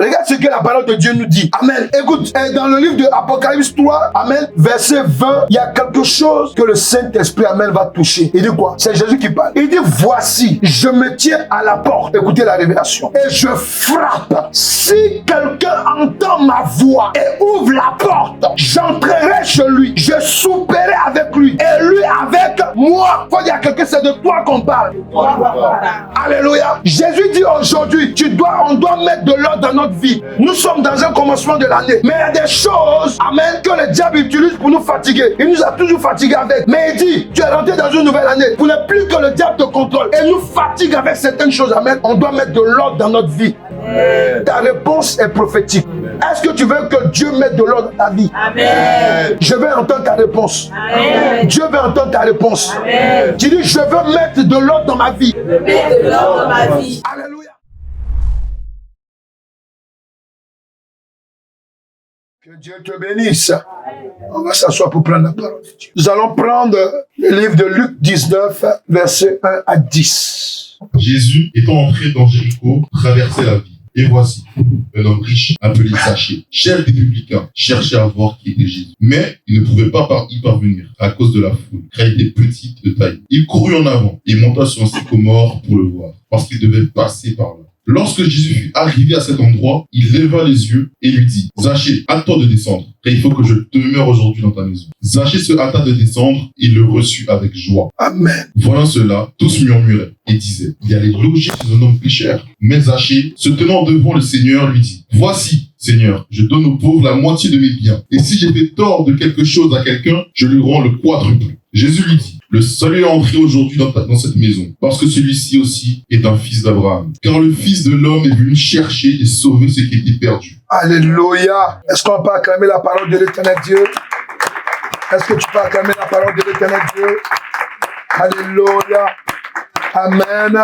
Regarde ce que la parole de Dieu nous dit. Amen. Écoute, dans le livre de Apocalypse 3, amen, verset 20, il y a quelque chose que le Saint-Esprit, amen, va toucher. Il dit quoi? C'est Jésus qui parle. Il dit, voici, je me tiens à la porte. Écoutez la révélation. Et je frappe. Si quelqu'un entend ma voix et ouvre la porte, j'entrerai chez lui. Je souperai avec lui et lui avec moi. Faut dire à quelqu'un, c'est de toi qu'on parle. Alléluia. Jésus dit aujourd'hui, on doit mettre de l'ordre dans notre vie. Nous sommes dans un commencement de l'année. Mais il y a des choses, amen, que le diable utilise pour nous fatiguer. Il nous a toujours fatigués avec. Mais il dit, tu es rentré dans une nouvelle année. Pour ne plus que le diable te contrôle et nous fatigue avec certaines choses. Amen. On doit mettre de l'ordre dans notre vie. Amen. Ta réponse est prophétique. Est-ce que tu veux que Dieu mette de l'ordre dans ta vie? Amen. Je veux entendre ta réponse. Amen. Dieu veut entendre ta réponse. Amen. Tu dis, je veux mettre de l'ordre dans ma vie. Je veux mettre de l'ordre dans ma vie. Alléluia. Que Dieu te bénisse. On va s'asseoir pour prendre la parole de Dieu. Nous allons prendre le livre de Luc 19, versets 1 à 10. Jésus, étant entré dans Jéricho, traversait la ville. Et voici, un homme riche, appelé Zachée, chef des publicains, cherchait à voir qui était Jésus. Mais il ne pouvait pas y parvenir à cause de la foule, car il était petit de taille. Il courut en avant et monta sur un sycomore pour le voir, parce qu'il devait passer par là. Lorsque Jésus fut arrivé à cet endroit, il leva les yeux et lui dit, Zachée, hâte-toi de descendre, car il faut que je demeure aujourd'hui dans ta maison. Zachée se hâta de descendre et le reçut avec joie. Amen. Voyant cela, tous murmuraient et disaient, il allait loger chez un homme pécheur. Mais Zachée, se tenant devant le Seigneur, lui dit, voici, Seigneur, je donne aux pauvres la moitié de mes biens. Et si j'ai fait tort de quelque chose à quelqu'un, je lui rends le quadruple. Jésus lui dit, le salut est entré aujourd'hui dans cette maison, parce que celui-ci aussi est un fils d'Abraham. Car le Fils de l'homme est venu chercher et sauver ce qui était perdu. Alléluia. Est-ce qu'on peut acclamer la parole de l'Éternel Dieu? Est-ce que tu peux acclamer la parole de l'Éternel Dieu? Alléluia. Amen.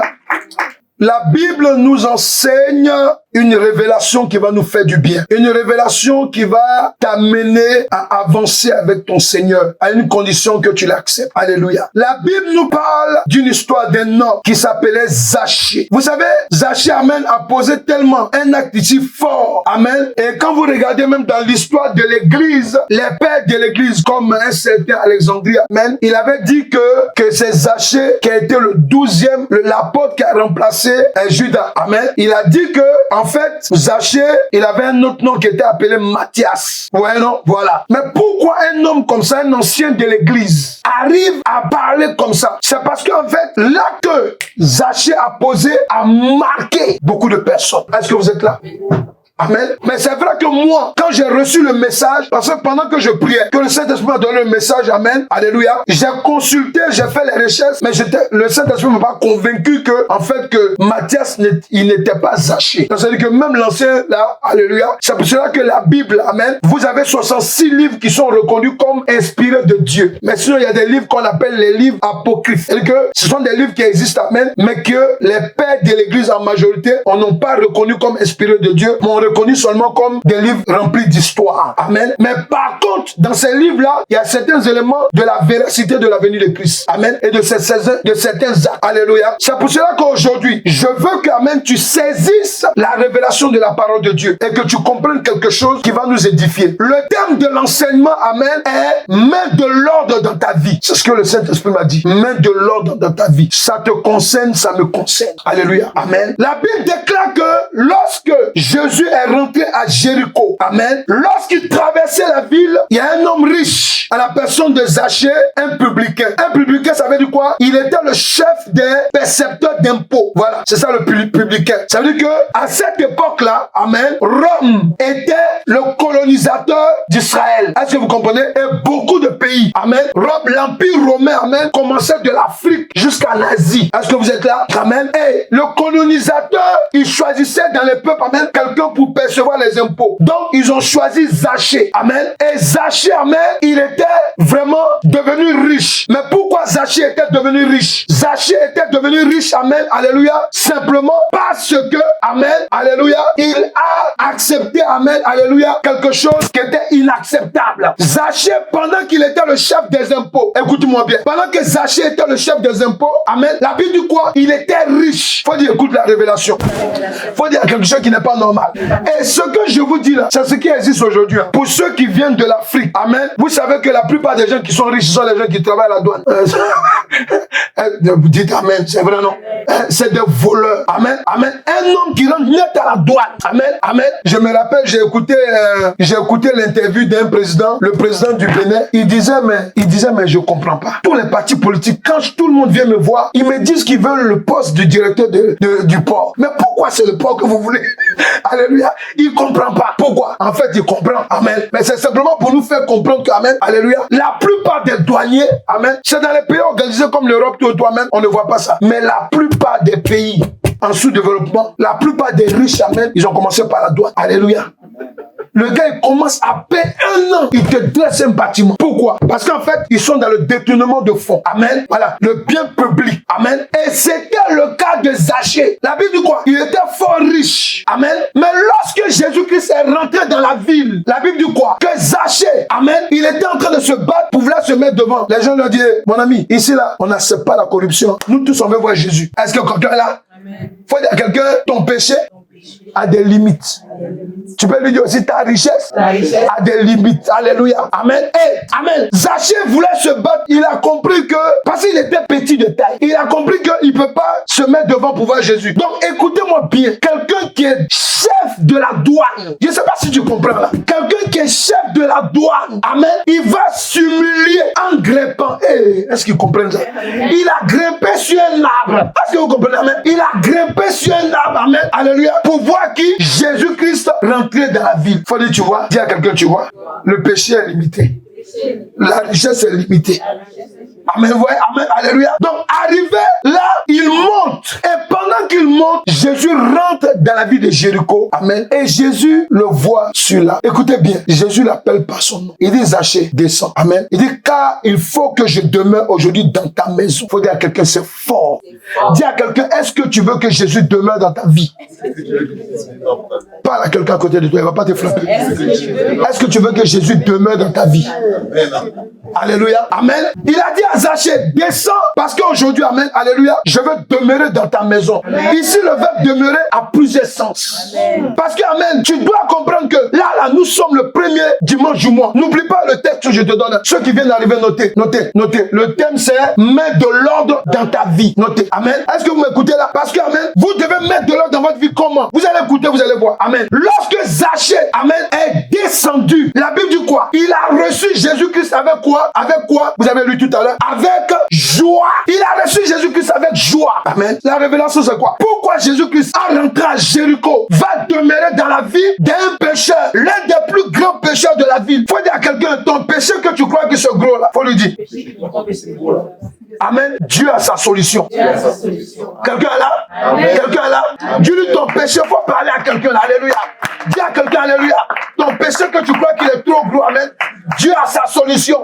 La Bible nous enseigne une révélation qui va nous faire du bien. Une révélation qui va t'amener à avancer avec ton Seigneur, à une condition que tu l'acceptes. Alléluia. La Bible nous parle d'une histoire d'un homme qui s'appelait Zachée. Vous savez, Zachée, amen, a posé tellement un acte ici fort. Amen. Et quand vous regardez même dans l'histoire de l'église, les pères de l'église, comme un certain Alexandrie, amen, il avait dit que c'est Zachée qui a été le 12e, l'apôtre qui a remplacé Judas. Amen. Il a dit que, en fait, Zachée, il avait un autre nom qui était appelé Matthias. Ouais, non? Voilà. Mais pourquoi un homme comme ça, un ancien de l'église, arrive à parler comme ça? C'est parce qu'en fait, l'acte que Zachée a posé a marqué beaucoup de personnes. Est-ce que vous êtes là? Amen. Mais c'est vrai que moi, quand j'ai reçu le message, parce que pendant que je priais, que le Saint-Esprit m'a donné le message, amen, alléluia, j'ai consulté, j'ai fait les recherches, mais le Saint-Esprit ne m'a pas convaincu que, en fait, que Matthias, il n'était pas Zachée. C'est-à-dire que même l'ancien, là, alléluia, c'est pour cela que la Bible, amen, vous avez 66 livres qui sont reconnus comme inspirés de Dieu. Mais sinon, il y a des livres qu'on appelle les livres apocryphes. C'est-à-dire que ce sont des livres qui existent, amen, mais que les pères de l'Église, en majorité, on n'ont pas reconnu comme inspirés de Dieu, mais on reconnu seulement comme des livres remplis d'histoire. Amen. Mais par contre, dans ces livres-là, il y a certains éléments de la véracité de la venue de Christ. Amen. Et de certains actes. Alléluia. C'est pour cela qu'aujourd'hui, je veux que, amen, tu saisisses la révélation de la parole de Dieu et que tu comprennes quelque chose qui va nous édifier. Le terme de l'enseignement, amen, est mets de l'ordre dans ta vie. C'est ce que le Saint-Esprit m'a dit. Mets de l'ordre dans ta vie. Ça te concerne, ça me concerne. Alléluia. Amen. La Bible déclare que lorsque Jésus est rentré à Jéricho, amen, lorsqu'il traversait la ville, il y a un homme riche, à la personne de Zachée, un publicain. Un publicain, ça veut dire quoi? Il était le chef des percepteurs d'impôts. Voilà, c'est ça le publicain. Ça veut dire que à cette époque-là, amen, Rome était le colonisateur d'Israël. Est-ce que vous comprenez? Et beaucoup de pays, amen. Rome, l'empire romain, amen, commençait de l'Afrique jusqu'à l'Asie. Est-ce que vous êtes là? Amen. Et le colonisateur, il choisissait dans les peuples, amen, quelqu'un pour percevoir les impôts. Donc, ils ont choisi Zachée. Amen. Et Zachée, amen, il était vraiment devenu riche. Mais pourquoi Zachée était devenu riche? Zachée était devenu riche, amen, alléluia, simplement parce que, amen, alléluia, il a accepté, amen, alléluia, quelque chose qui était inacceptable. Zachée, pendant qu'il était le chef des impôts, écoute-moi bien, pendant que Zachée était le chef des impôts, amen, la Bible dit quoi? Il était riche. Faut dire, écoute la révélation. Faut dire quelque chose qui n'est pas normal. Et ce que je vous dis là, c'est ce qui existe aujourd'hui. Pour ceux qui viennent de l'Afrique, amen, vous savez que la plupart des gens qui sont riches sont les gens qui travaillent à la douane. Vous dites amen, c'est vrai, non? C'est des voleurs. Amen, amen. Un homme qui rentre net à la douane. Amen, amen. Je me rappelle, j'ai écouté l'interview d'un président, le président du Bénin. Il disait, mais je comprends pas. Tous les partis politiques, quand tout le monde vient me voir, ils me disent qu'ils veulent le poste du directeur du port. Mais pourquoi c'est le port que vous voulez? Alléluia. Il comprend pas. Pourquoi? En fait, il comprend. Amen. Mais c'est simplement pour nous faire comprendre que, amen, alléluia, la plupart des douaniers, amen, c'est dans les pays organisés comme l'Europe, toi-même, on ne voit pas ça. Mais la plupart des pays en sous-développement, la plupart des riches, amen, ils ont commencé par la douane. Alléluia. Le gars, il commence à payer 1 an. Il te dresse un bâtiment. Pourquoi? Parce qu'en fait, ils sont dans le détournement de fonds. Amen. Voilà. Le bien public. Amen. Et c'était le cas de Zachée. La Bible dit quoi? Il était fort riche. Amen. Mais lorsque Jésus-Christ est rentré dans la ville, la Bible dit quoi? Que Zachée, amen, il était en train de se battre pour vouloir se mettre devant. Les gens lui ont dit, mon ami, ici, là, on n'accepte pas la corruption. Nous tous, on veut voir Jésus. Est-ce que quelqu'un est là? Faut dire à quelqu'un, ton péché a des limites. Tu peux lui dire aussi ta richesse a des limites. Alléluia. Amen. Et amen. Zachée voulait se battre. Il a compris que, parce qu'il était petit de taille, il a compris qu'il ne peut pas se mettre devant pour voir Jésus. Donc écoutez-moi bien. Quelqu'un qui est chef de la douane, je ne sais pas si tu comprends là. Quelqu'un qui est chef de la douane, amen, il va s'humilier en grimpant. Hey, est-ce qu'ils comprennent ça? Il a grimpé sur un arbre. Est-ce que vous comprenez? Amen. Il a grimpé sur un arbre. Amen. Alléluia. Pour voir qui? Jésus-Christ rentrer dans la ville. Faut dire, tu vois, dis à quelqu'un, tu vois, le péché est limité. La richesse est limitée. Amen, ouais, amen, alléluia. Donc, arrivé là, il monte. Et pendant qu'il monte, Jésus rentre dans la ville de Jéricho. Amen. Et Jésus le voit sur là. Écoutez bien, Jésus l'appelle par son nom. Il dit, Zachée, descends. Amen. Il dit, car il faut que je demeure aujourd'hui dans ta maison. Il faut dire à quelqu'un, c'est fort. Dis à quelqu'un, est-ce que tu veux que Jésus demeure dans ta vie? Parle à quelqu'un à côté de toi, il ne va pas te frapper. Est-ce que tu veux que Jésus demeure dans ta vie? Alléluia. Amen. Il a dit à Zachée, descends, parce qu'aujourd'hui, amen, alléluia, je veux demeurer dans ta maison. Ici, le verbe demeurer a plusieurs sens. Parce que, amen, tu dois comprendre que là, nous sommes le premier dimanche du mois. N'oublie pas le texte que je te donne. Ceux qui viennent d'arriver, notez. Le thème, c'est mettre de l'ordre dans ta vie. Notez. Amen. Est-ce que vous m'écoutez là? Parce que, amen, vous devez mettre de l'ordre dans votre vie. Comment? Vous allez écouter, vous allez voir. Amen. Lorsque Zachée, amen, est descendu, la Bible dit quoi? Il a reçu Jésus-Christ avec quoi? Avec quoi? Vous avez lu tout à l'heure. Avec joie. Il a reçu Jésus-Christ avec joie. Amen. La révélation, c'est quoi? Pourquoi Jésus-Christ a rentré à Jéricho, va demeurer dans la vie d'un pécheur, l'un des plus grands pécheurs de la ville? Faut dire à quelqu'un, ton péché que tu crois que c'est gros là, faut lui dire. Amen. Dieu a sa solution. Quelqu'un est là? Amen. Quelqu'un est là? Dis-lui ton péché, faut parler à quelqu'un là. Alléluia. Dis à quelqu'un, alléluia. Ton péché que tu crois qu'il est trop gros, amen. Dieu a sa solution.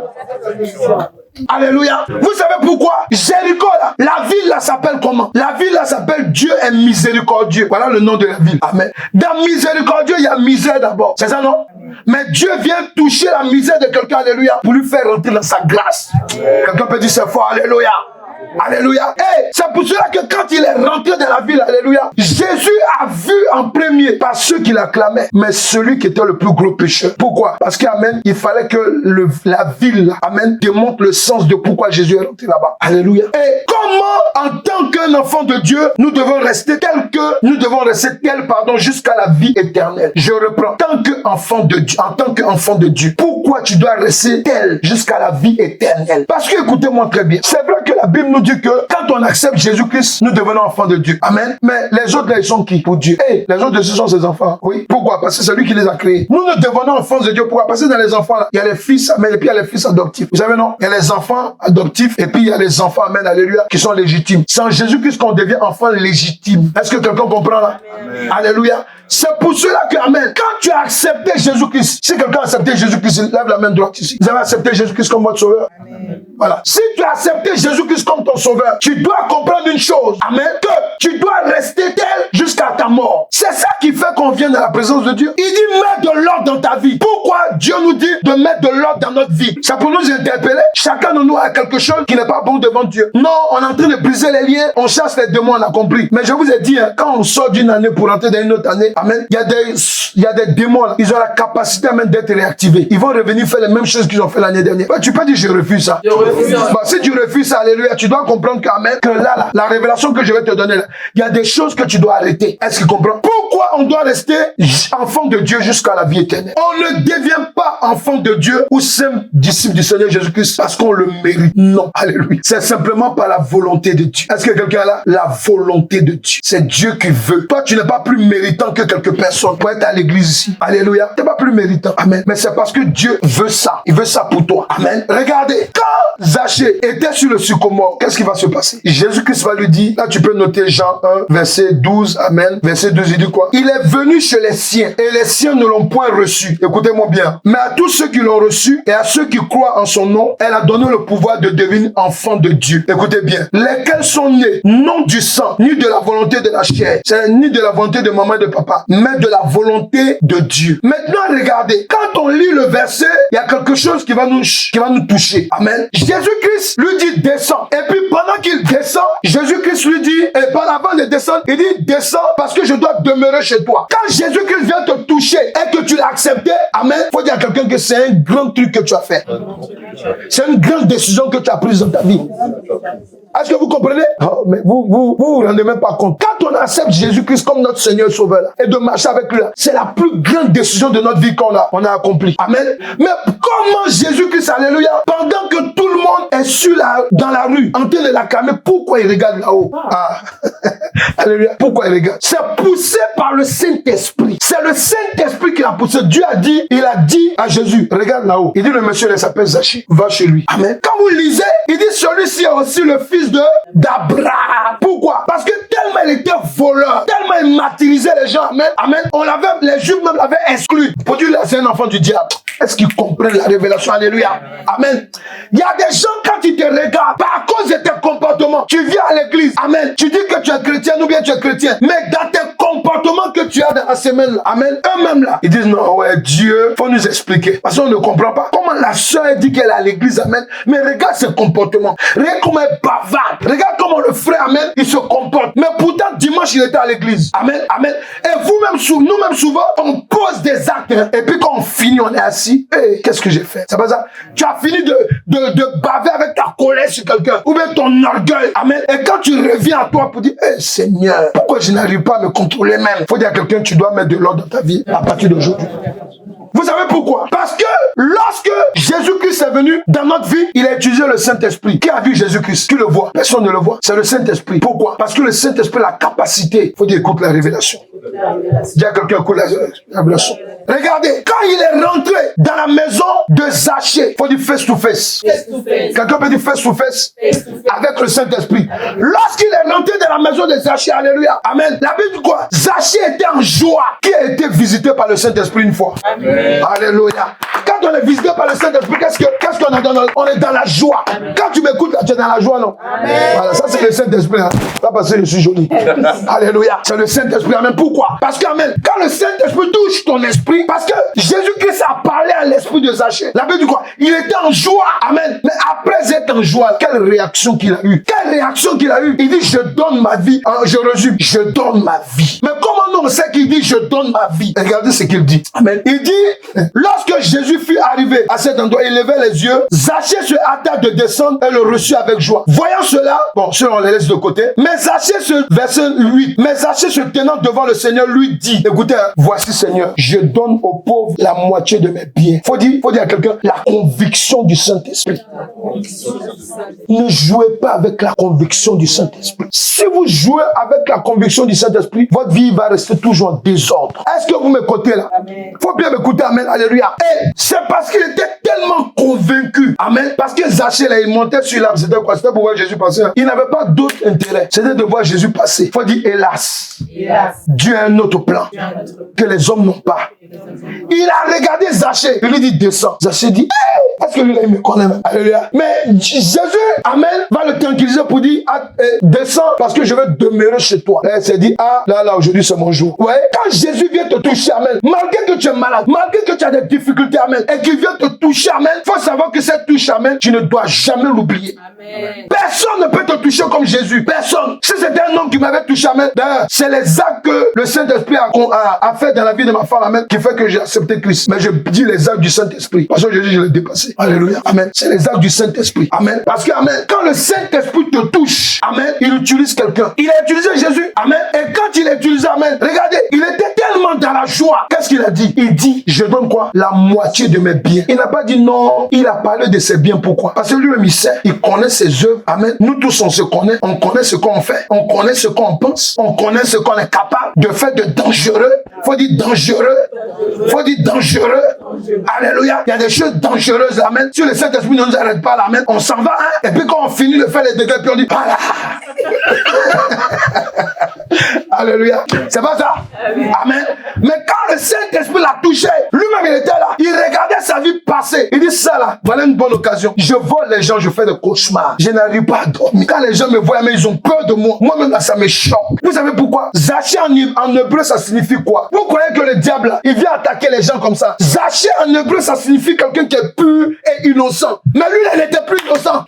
Alléluia. Vous savez pourquoi? Jéricho, là, la ville là s'appelle comment? La ville là s'appelle Dieu est miséricordieux. Voilà le nom de la ville. Amen. Dans miséricordieux, il y a misère d'abord. C'est ça, non? Mais Dieu vient toucher la misère de quelqu'un, alléluia, pour lui faire rentrer dans sa grâce. Quelqu'un peut dire c'est fort, alléluia. Alléluia. Et c'est pour cela que quand il est rentré dans la ville, alléluia, Jésus a vu en premier, pas ceux qui l'acclamaient, mais celui qui était le plus gros pécheur. Pourquoi? Parce qu'amen, il fallait que la ville, amen, démontre le sens de pourquoi Jésus est rentré là-bas. Alléluia. Et comment, en tant qu'un enfant de Dieu, nous devons rester jusqu'à la vie éternelle. Je reprends. En tant qu'enfant de Dieu, pourquoi tu dois rester tel jusqu'à la vie éternelle? Parce que, écoutez-moi très bien, c'est vrai que la Bible nous dit que quand on accepte Jésus-Christ, nous devenons enfants de Dieu. Amen. Mais les autres, là, ils sont qui? Pour Dieu. Les autres, ce sont ses enfants. Oui. Pourquoi? Parce que c'est lui qui les a créés. Nous devenons enfants de Dieu. Pourquoi? Parce que dans les enfants, là, il y a les fils, amen, et puis il y a les fils adoptifs. Vous savez, non? Il y a les enfants adoptifs, et puis il y a les enfants, amen, alléluia, qui sont légitimes. C'est en Jésus-Christ qu'on devient enfant légitime. Est-ce que quelqu'un comprend là? Amen. Alléluia. C'est pour cela que, amen, quand tu as accepté Jésus-Christ, si quelqu'un a accepté Jésus-Christ, lève la main droite ici. Vous avez accepté Jésus-Christ comme votre sauveur? Amen. Voilà. Si tu as accepté Jésus-Christ comme ton sauveur, tu dois comprendre une chose. Amen. Que tu dois rester tel jusqu'à ta mort. C'est ça qui fait qu'on vient dans la présence de Dieu. Il dit, mets de l'ordre dans ta vie. Pourquoi Dieu nous dit de mettre de l'ordre dans notre vie? Ça pour nous interpeller. Chacun de nous a quelque chose qui n'est pas bon devant Dieu. Non, on est en train de briser les liens. On chasse les démons, on a compris. Mais je vous ai dit, hein, quand on sort d'une année pour entrer dans une autre année, amen, il y a des démons là. Ils ont la capacité même d'être réactivés. Ils vont revenir faire les mêmes choses qu'ils ont fait l'année dernière. Ouais, tu peux dire je refuse ça. Je refuse ça. Bah, si tu refuses ça, alléluia, tu dois comprendre qu'amen, que là, la révélation que je vais te donner là, il y a des choses que tu dois arrêter. Est-ce qu'il comprend? Pourquoi on doit rester enfant de Dieu jusqu'à la vie éternelle? On ne devient pas enfant de Dieu ou simple disciple du Seigneur Jésus-Christ parce qu'on le mérite. Non, alléluia. C'est simplement par la volonté de Dieu. Est-ce que quelqu'un là? La volonté de Dieu. C'est Dieu qui veut. Toi, tu n'es pas plus méritant que quelques personnes pour être à l'église ici. Alléluia. Tu n'es pas plus méritant. Amen. Mais c'est parce que Dieu veut ça. Il veut ça pour toi. Amen. Regardez. Quand Zachée était sur le sycomore, qu'est-ce qui va se passer? Jésus-Christ va lui dire, là tu peux noter Jean 1, verset 12, amen. Verset 12, il dit quoi? Il est venu chez les siens et les siens ne l'ont point reçu. Écoutez-moi bien. Mais à tous ceux qui l'ont reçu et à ceux qui croient en son nom, elle a donné le pouvoir de devenir enfants de Dieu. Écoutez bien. Lesquels sont nés non du sang, ni de la volonté de la chair, c'est ni de la volonté de maman et de papa, mais de la volonté de Dieu. Maintenant, regardez. Quand on lit le verset, il y a quelque chose qui va nous toucher. Amen. Jésus-Christ lui dit descends. Et puis pendant qu'il descend, Jésus-Christ lui dit, et par avant de descendre, il dit descends parce que je dois demeurer chez toi. Quand Jésus-Christ vient te toucher et que tu l'as accepté, amen, faut dire à quelqu'un que c'est un grand truc que tu as fait. C'est une grande décision que tu as prise dans ta vie. Est-ce que vous comprenez? Oh, mais vous rendez même pas compte. Quand on accepte Jésus-Christ comme notre Seigneur Sauveur là, et de marcher avec lui, c'est la plus grande décision de notre vie qu'on a accomplie. Amen. Mais comment Jésus-Christ, alléluia, pendant que tout le monde est dans la rue, en train de l'acclamer, pourquoi il regarde là-haut? Ah. Alléluia. Pourquoi il regarde? C'est poussé par le Saint-Esprit. C'est le Saint-Esprit qui l'a poussé. Dieu a dit, il a dit à Jésus, regarde là-haut. Il dit, le monsieur, il s'appelle Zachée. Va chez lui. Amen. Quand vous lisez, il dit, celui-ci est aussi le fils d'Abraham. Pourquoi? Parce que tellement il était voleur, tellement il martyrisait les gens. Amen. Amen. Les Juifs même l'avaient exclu. Pour dire là, c'est un enfant du diable. Est-ce qu'ils comprennent la révélation? Alléluia. Amen. Il y a des gens, quand ils te regardent, par cause de tes comportements, tu viens à l'église. Amen. Tu dis que tu es chrétien ou bien tu es chrétien. Mais dans tes comportements que tu as dans la semaine, amen, eux-mêmes là, ils disent non, ouais, Dieu, faut nous expliquer. Parce qu'on ne comprend pas. Comment la soeur dit qu'elle est à l'église, amen. Mais regarde ses comportements. Regarde comment elle bavarde. Regarde comment le frère, amen, il se comporte. Mais pourtant, dimanche, il était à l'église. Amen, amen. Et vous-même, nous-mêmes, souvent, on pose des actes. Hein, et puis quand on finit, on est assis. Hey, qu'est-ce que j'ai fait? C'est pas ça. Tu as fini de baver avec ta colère sur quelqu'un. Ou bien ton orgueil. Amen. Et quand tu reviens à toi pour dire, hey, Seigneur, pourquoi je n'arrive pas à me contrôler même? Faut dire à quelqu'un, tu dois mettre de l'ordre dans ta vie à partir d'aujourd'hui. Vous savez pourquoi? Parce que lorsque Jésus-Christ est venu dans notre vie, il a utilisé le Saint-Esprit. Qui a vu Jésus-Christ? Qui le voit? Personne ne le voit. C'est le Saint-Esprit. Pourquoi? Parce que le Saint-Esprit a la capacité. Il faut dire, écoute la révélation. Dis à quelqu'un, écoute la révélation. Regardez, quand il est rentré dans la maison de Zachée, il faut dire face to face. Quelqu'un peut dire face to face avec le Saint-Esprit. Lorsqu'il est rentré dans la maison de Zachée, alléluia, amen. La Bible dit quoi? Zachée était en joie. Qui a été visité par le Saint-Esprit une fois? Amen. Alléluia. Quand on est visité par le Saint-Esprit, qu'est-ce qu'on a dans on est dans la joie. Quand tu m'écoutes, tu es dans la joie, non? Amen. Voilà, ça c'est le Saint-Esprit. Hein. Pas parce que je suis joli. Alléluia. C'est le Saint-Esprit. Amen. Pourquoi? Parce que, amen, quand le Saint-Esprit touche ton esprit, parce que Jésus-Christ a parlé à l'esprit de Zachée. La Bible dit quoi? Il était en joie. Amen. Mais après être en joie, quelle réaction qu'il a eue? Quelle réaction qu'il a eue? Il dit, je donne ma vie. Je résume, je donne ma vie. Mais comment nous on sait qu'il dit, je donne ma vie? Regardez ce qu'il dit. Amen. Il dit, lorsque Jésus fut arrivé à cet endroit, il levait les yeux. Zachée se hâta de descendre et le reçut avec joie. Voyant cela, bon, cela on les laisse de côté. Mais Zachée, verset 8, mais Zachée se tenant devant le Seigneur lui dit, écoutez, voici Seigneur, je donne aux pauvres la moitié de mes biens. Faut dire à quelqu'un, la conviction du Saint-Esprit. Ne jouez pas avec la conviction du Saint-Esprit. Si vous jouez avec la conviction du Saint-Esprit, votre vie va rester toujours en désordre. Est-ce que vous m'écoutez là? Faut bien m'écouter, amen, alléluia. Et c'est parce qu'il était tellement convaincu, amen, parce que Zachée là, il montait sur l'arbre, c'était quoi? C'était pour voir Jésus passer. Il n'avait pas d'autre intérêt, c'était de voir Jésus passer. Faut dire, hélas, Dieu a un autre plan que les hommes n'ont pas. Il a regardé Zachée, il lui dit, descends. Zachée dit, hey, Est-ce que lui, il me connaît même? Alléluia. Mais Jésus, amen, va le tranquilliser pour dire, descends parce que je veux demeurer chez toi. Et il s'est dit, là, aujourd'hui, c'est mon jour. Ouais. Quand Jésus vient te toucher, amen, malgré que tu es malade, malgré que tu as des difficultés, amen, et qu'il vient te toucher, amen, il faut savoir que cette touche, amen, tu ne dois jamais l'oublier. Personne ne peut te toucher comme Jésus. Personne. Si c'était un homme qui m'avait touché, amen, c'est les actes que le Saint-Esprit a fait dans la vie de ma femme, amen, qui fait que j'ai accepté Christ. Mais je dis les actes du Saint-Esprit. Parce que Jésus, je l'ai dépassé. Alléluia. Amen. C'est les actes du Saint-Esprit. Amen. Parce que, amen, quand le Saint-Esprit te touche, amen, il utilise quelqu'un. Il a utilisé Jésus. Amen. Et quand il a utilisé, amen, regardez, il était tellement dans la joie. Qu'est-ce qu'il a dit? Il dit, je donne quoi? La moitié de mes biens. Il n'a pas dit non. Il a parlé de ses biens. Pourquoi? Parce que lui-même, il sait. Il connaît ses œuvres. Amen. Nous tous, on se connaît. On connaît ce qu'on fait. On connaît ce qu'on pense. On connaît ce qu'on est capable de faire de dangereux. Faut dire dangereux. Faut dire dangereux. Alléluia. Il y a des choses dangereuses. Amen. Si le Saint-Esprit ne nous arrête pas, amen, on s'en va. Hein? Et puis quand on finit de faire les degrés, puis on dit, voilà. Alléluia. C'est pas ça? Amen. Mais quand le Saint-Esprit l'a touché, lui-même il était là. Il regardait sa vie passer. Il dit ça là, voilà une bonne occasion. Je vole les gens, je fais des cauchemars. Je n'arrive pas à dormir. Quand les gens me voient, mais ils ont peur de moi. Moi-même là, ça me choque. Vous savez pourquoi? Zaché en hébreu, ça signifie quoi? Vous croyez que le diable là, il vient attaquer les gens comme ça? Zaché en hébreu, ça signifie quelqu'un qui est pur et innocent. Mais lui, il n'était plus innocent.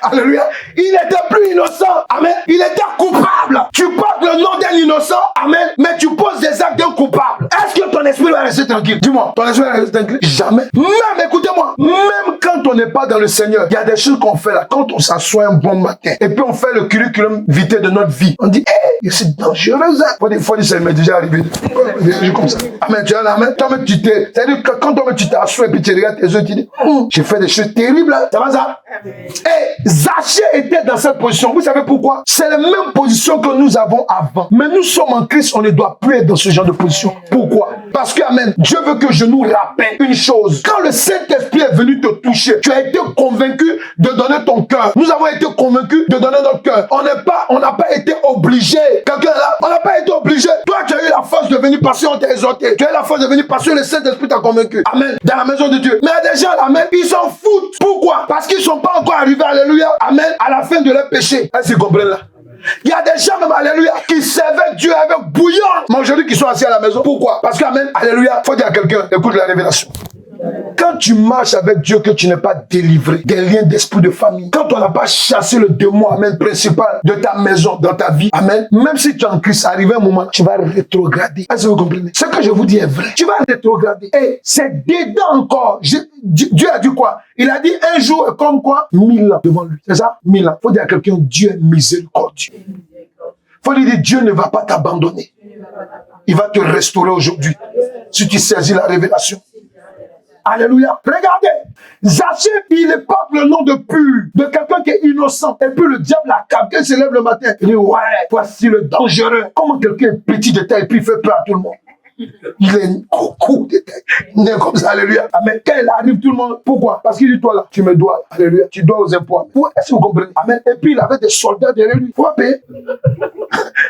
Alléluia. Il n'était plus innocent. Amen. Il était coupable. Tu portes le nom d'un innocent. Amen. Mais tu poses des actes d'un coupable. Est-ce que ton esprit va rester tranquille? Dis-moi, ton esprit va rester tranquille? Jamais. Même, écoutez-moi, même quand on n'est pas dans le Seigneur, il y a des choses qu'on fait là. Quand on s'assoit un bon matin et puis on fait le curriculum vitae de notre vie, on dit, hé, c'est dangereux, ça. Faut dire, ça m'est déjà arrivé. Comme ça. Amen. Tu es là, amen. Toi, tu t'es, c'est-à-dire que quand toi, tu t'assois et puis tu regardes tes yeux, tu dis, j'ai fait des choses terribles là. Ça va ça? Et Zaché était dans cette position. Vous savez pourquoi? C'est la même position que nous avons avant. Mais nous sommes en Christ, on ne doit plus être dans ce genre de position. Pourquoi? Parce que, amen, Dieu veut que je nous rappelle une chose. Quand le Saint-Esprit est venu te toucher, tu as été convaincu de donner ton cœur. Nous avons été convaincus de donner notre cœur. On n'a pas été obligé. Quelqu'un là, on n'a pas été obligé. Toi, tu as eu la force de venir passer, on t'a exhorté. Tu as eu la force de venir passer, le Saint-Esprit t'a convaincu. Amen. Dans la maison de Dieu. Mais il y a des gens là, amen, ils s'en foutent. Pourquoi? Parce qu'ils ne sont pas encore arrivés, alléluia, amen, à la fin de leur péché. Est-ce qu'ils comprennent là? Il y a des gens même, alléluia, qui servaient Dieu avec bouillon. Mais aujourd'hui, qui sont assis à la maison. Pourquoi? Parce qu'amen, alléluia, faut dire à quelqu'un, écoute la révélation. Quand tu marches avec Dieu, que tu n'es pas délivré des liens d'esprit de famille, quand on n'a pas chassé le démon, amen, principal de ta maison, dans ta vie, amen, même si tu es en Christ, arrivé un moment, tu vas rétrograder. Est-ce que vous comprenez? Ce que je vous dis est vrai. Tu vas rétrograder. Et c'est dedans encore. Dieu a dit quoi? Il a dit un jour est comme quoi? 1000 ans devant lui. C'est ça? 1000 ans. Faut dire à quelqu'un, Dieu est miséricordieux. Faut lui dire, Dieu ne va pas t'abandonner. Il va te restaurer aujourd'hui. Si tu saisis la révélation. Alléluia. Regardez. Zaché, il évoque le nom de pur, de quelqu'un qui est innocent. Et puis le diable a capté, il se lève le matin. Il dit, ouais, voici le dangereux. Comment quelqu'un est petit de taille et puis il fait peur à tout le monde? Il est coucou de taille. Il est comme ça, alléluia. Amen. Quand il arrive, tout le monde, pourquoi? Parce qu'il dit, toi là, tu me dois, alléluia. Tu dois aux impôts. Est-ce que vous comprenez? Amen. Et puis il avait des soldats derrière lui. Il faut payer.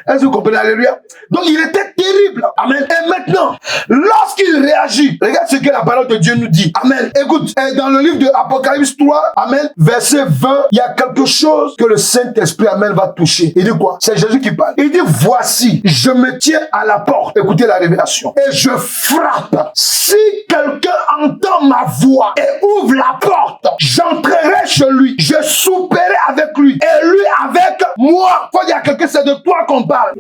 Est-ce que vous comprenez? Alléluia. Donc il était terrible. Amen. Et maintenant, lorsqu'il réagit, regarde ce que la parole de Dieu nous dit. Amen. Écoute, dans le livre de Apocalypse 3, amen, verset 20, il y a quelque chose que le Saint-Esprit, amen, va toucher. Il dit quoi? C'est Jésus qui parle. Il dit, voici, je me tiens à la porte. Écoutez la révélation. Et je frappe. Si quelqu'un entend ma voix et ouvre la porte, j'entrerai chez lui. Je souperai avec lui et lui avec moi. Faut dire à quelqu'un, c'est de toi qu'on parle.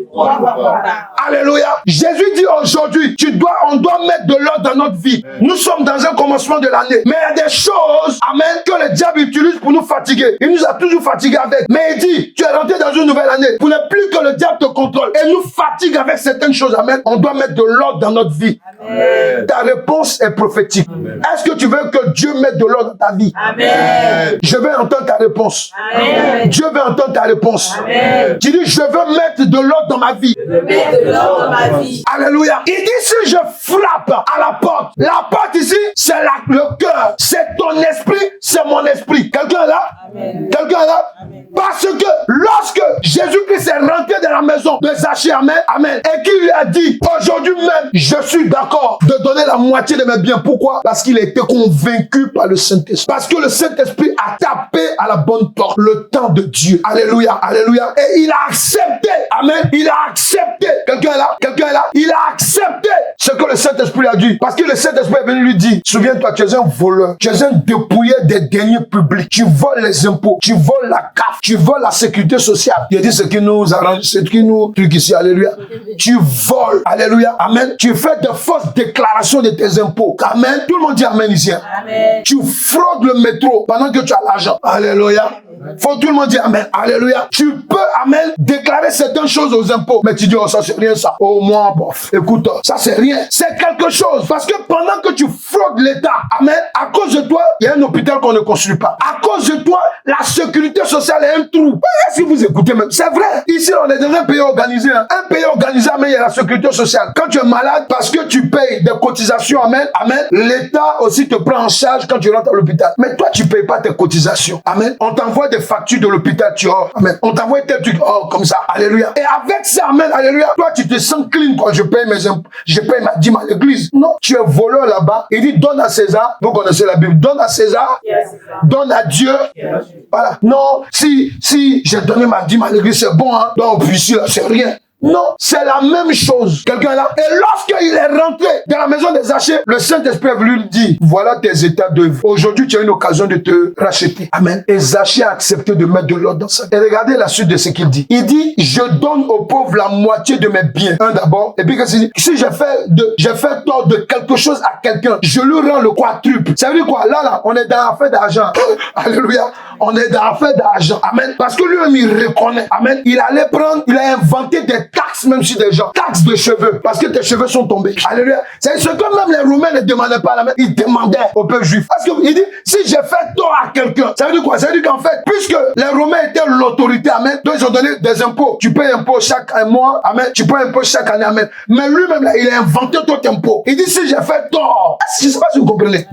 Alléluia. Jésus dit aujourd'hui, on doit mettre de l'ordre dans notre vie. Nous sommes dans un commencement de l'année. Mais il y a des choses, amen, que le diable utilise pour nous fatiguer. Il nous a toujours fatigués avec. Mais il dit, tu es rentré dans une nouvelle année. Pour ne plus que le diable te contrôle et nous fatigue avec certaines choses, amen. On doit mettre de l'ordre dans notre vie. Amen. Ta réponse est prophétique. Est-ce que tu veux que Dieu mette de l'ordre dans ta vie? Amen. Je veux entendre ta réponse. Amen. Dieu veut entendre ta réponse. Amen. Tu dis, je veux mettre de l'ordre dans ma vie. Je veux mettre de l'ordre dans ma vie. Alléluia. Il dit, si je frappe à la porte ici, c'est le cœur. C'est ton esprit, c'est mon esprit. Quelqu'un là? Amen. Quelqu'un là? Amen. Parce que lorsque Jésus-Christ est rentré dans la maison de Zaché, amen, amen, et qu'il lui a dit, aujourd'hui même, je suis d'accord de donner la moitié moitié de mes biens. Pourquoi? Parce qu'il a été convaincu par le Saint-Esprit. Parce que le Saint-Esprit a tapé à la bonne porte le temps de Dieu. Alléluia, alléluia. Et il a accepté. Amen. Il a accepté. Quelqu'un est là? Quelqu'un est là? Il a accepté ce que le Saint-Esprit a dit. Parce que le Saint-Esprit est venu lui dire, souviens-toi, tu es un voleur. Tu es un dépouillé des deniers publics. Tu voles les impôts. Tu voles la CAF. Tu voles la sécurité sociale. Il a dit ce qui nous arrange, ce qui nous truc ici. Alléluia. Tu voles. Alléluia. Amen. Tu fais de fausses déclarations de tes impôts. Amen. Tout le monde dit amen ici. Amen. Tu fraudes le métro pendant que tu as l'argent. Alléluia. Faut tout le monde dire amen. Alléluia. Tu peux, amen, déclarer certaines choses aux impôts. Mais tu dis, oh, ça c'est rien ça. Oh, moi, bof. Écoute, ça c'est rien. C'est quelque chose. Parce que pendant que tu fraudes l'État, amen, à cause de toi, il y a un hôpital qu'on ne construit pas. À cause de toi, la sécurité sociale est un trou. Si vous écoutez même, c'est vrai. Ici, on est dans un pays organisé. Hein. Un pays organisé, mais il y a la sécurité sociale. Quand tu es malade, parce que tu payes des cotisations, amen, amen, l'État aussi te prend en charge quand tu rentres à l'hôpital. Mais toi, tu payes pas tes cotisations. Amen. On t'envoie des factures de l'hôpital, tu vois. Amen. On t'envoie tel truc, oh, comme ça. Alléluia. Et avec ça, amen, alléluia, toi, tu te sens clean quand je paye mes impôts. Je paye ma dîme à l'église. Non, tu es voleur là-bas. Il dit, donne à César. Vous connaissez la Bible. Donne à César. Yes. Donne à Dieu. Yes. Voilà. Non, si j'ai donné ma dîme à l'église, c'est bon, hein. Donc, puis ici, là, c'est rien. Non, c'est la même chose. Quelqu'un là. Et lorsqu'il est rentré dans la maison des Zachée, le Saint-Esprit lui dit, voilà tes états d'œuvre. Aujourd'hui, tu as une occasion de te racheter. Amen. Et Zachée a accepté de mettre de l'ordre dans ça. Et regardez la suite de ce qu'il dit. Il dit, je donne aux pauvres la moitié de mes biens. Un d'abord. Et puis, qu'est-ce qu'il dit? Si j'ai fait tort de quelque chose à quelqu'un, je lui rends le quadruple. Ça veut dire quoi? Là, on est dans l'affaire d'argent. Alléluia. On est dans l'affaire d'argent. Amen. Parce que lui-même, il reconnaît. Amen. Il a inventé des taxes, même si des gens, taxes de cheveux, parce que tes cheveux sont tombés. Alléluia. C'est ce que même les Romains ne demandaient pas à la main. Ils demandaient au peuple juif. Parce qu'il dit, si j'ai fait tort à quelqu'un, ça veut dire quoi? Ça veut dire qu'en fait, puisque les Romains étaient l'autorité, amen, donc ils ont donné des impôts. Tu payes impôts chaque mois, amen. Tu payes impôts chaque année, amen. Mais lui-même, là, il a inventé ton impôt. Il dit, si j'ai fait tort, je ne sais pas si vous comprenez.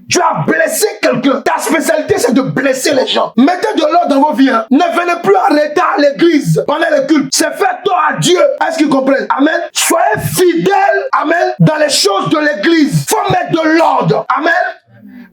Tu as blessé quelqu'un. Ta spécialité, c'est de blesser les gens. Mettez de l'ordre dans vos vies. Hein. Ne venez plus en retard à l'église pendant les cultes. C'est fait tort à Dieu. Est-ce qu'ils comprennent? Amen. Soyez fidèles, amen, dans les choses de l'église. Faut mettre de l'ordre. Amen.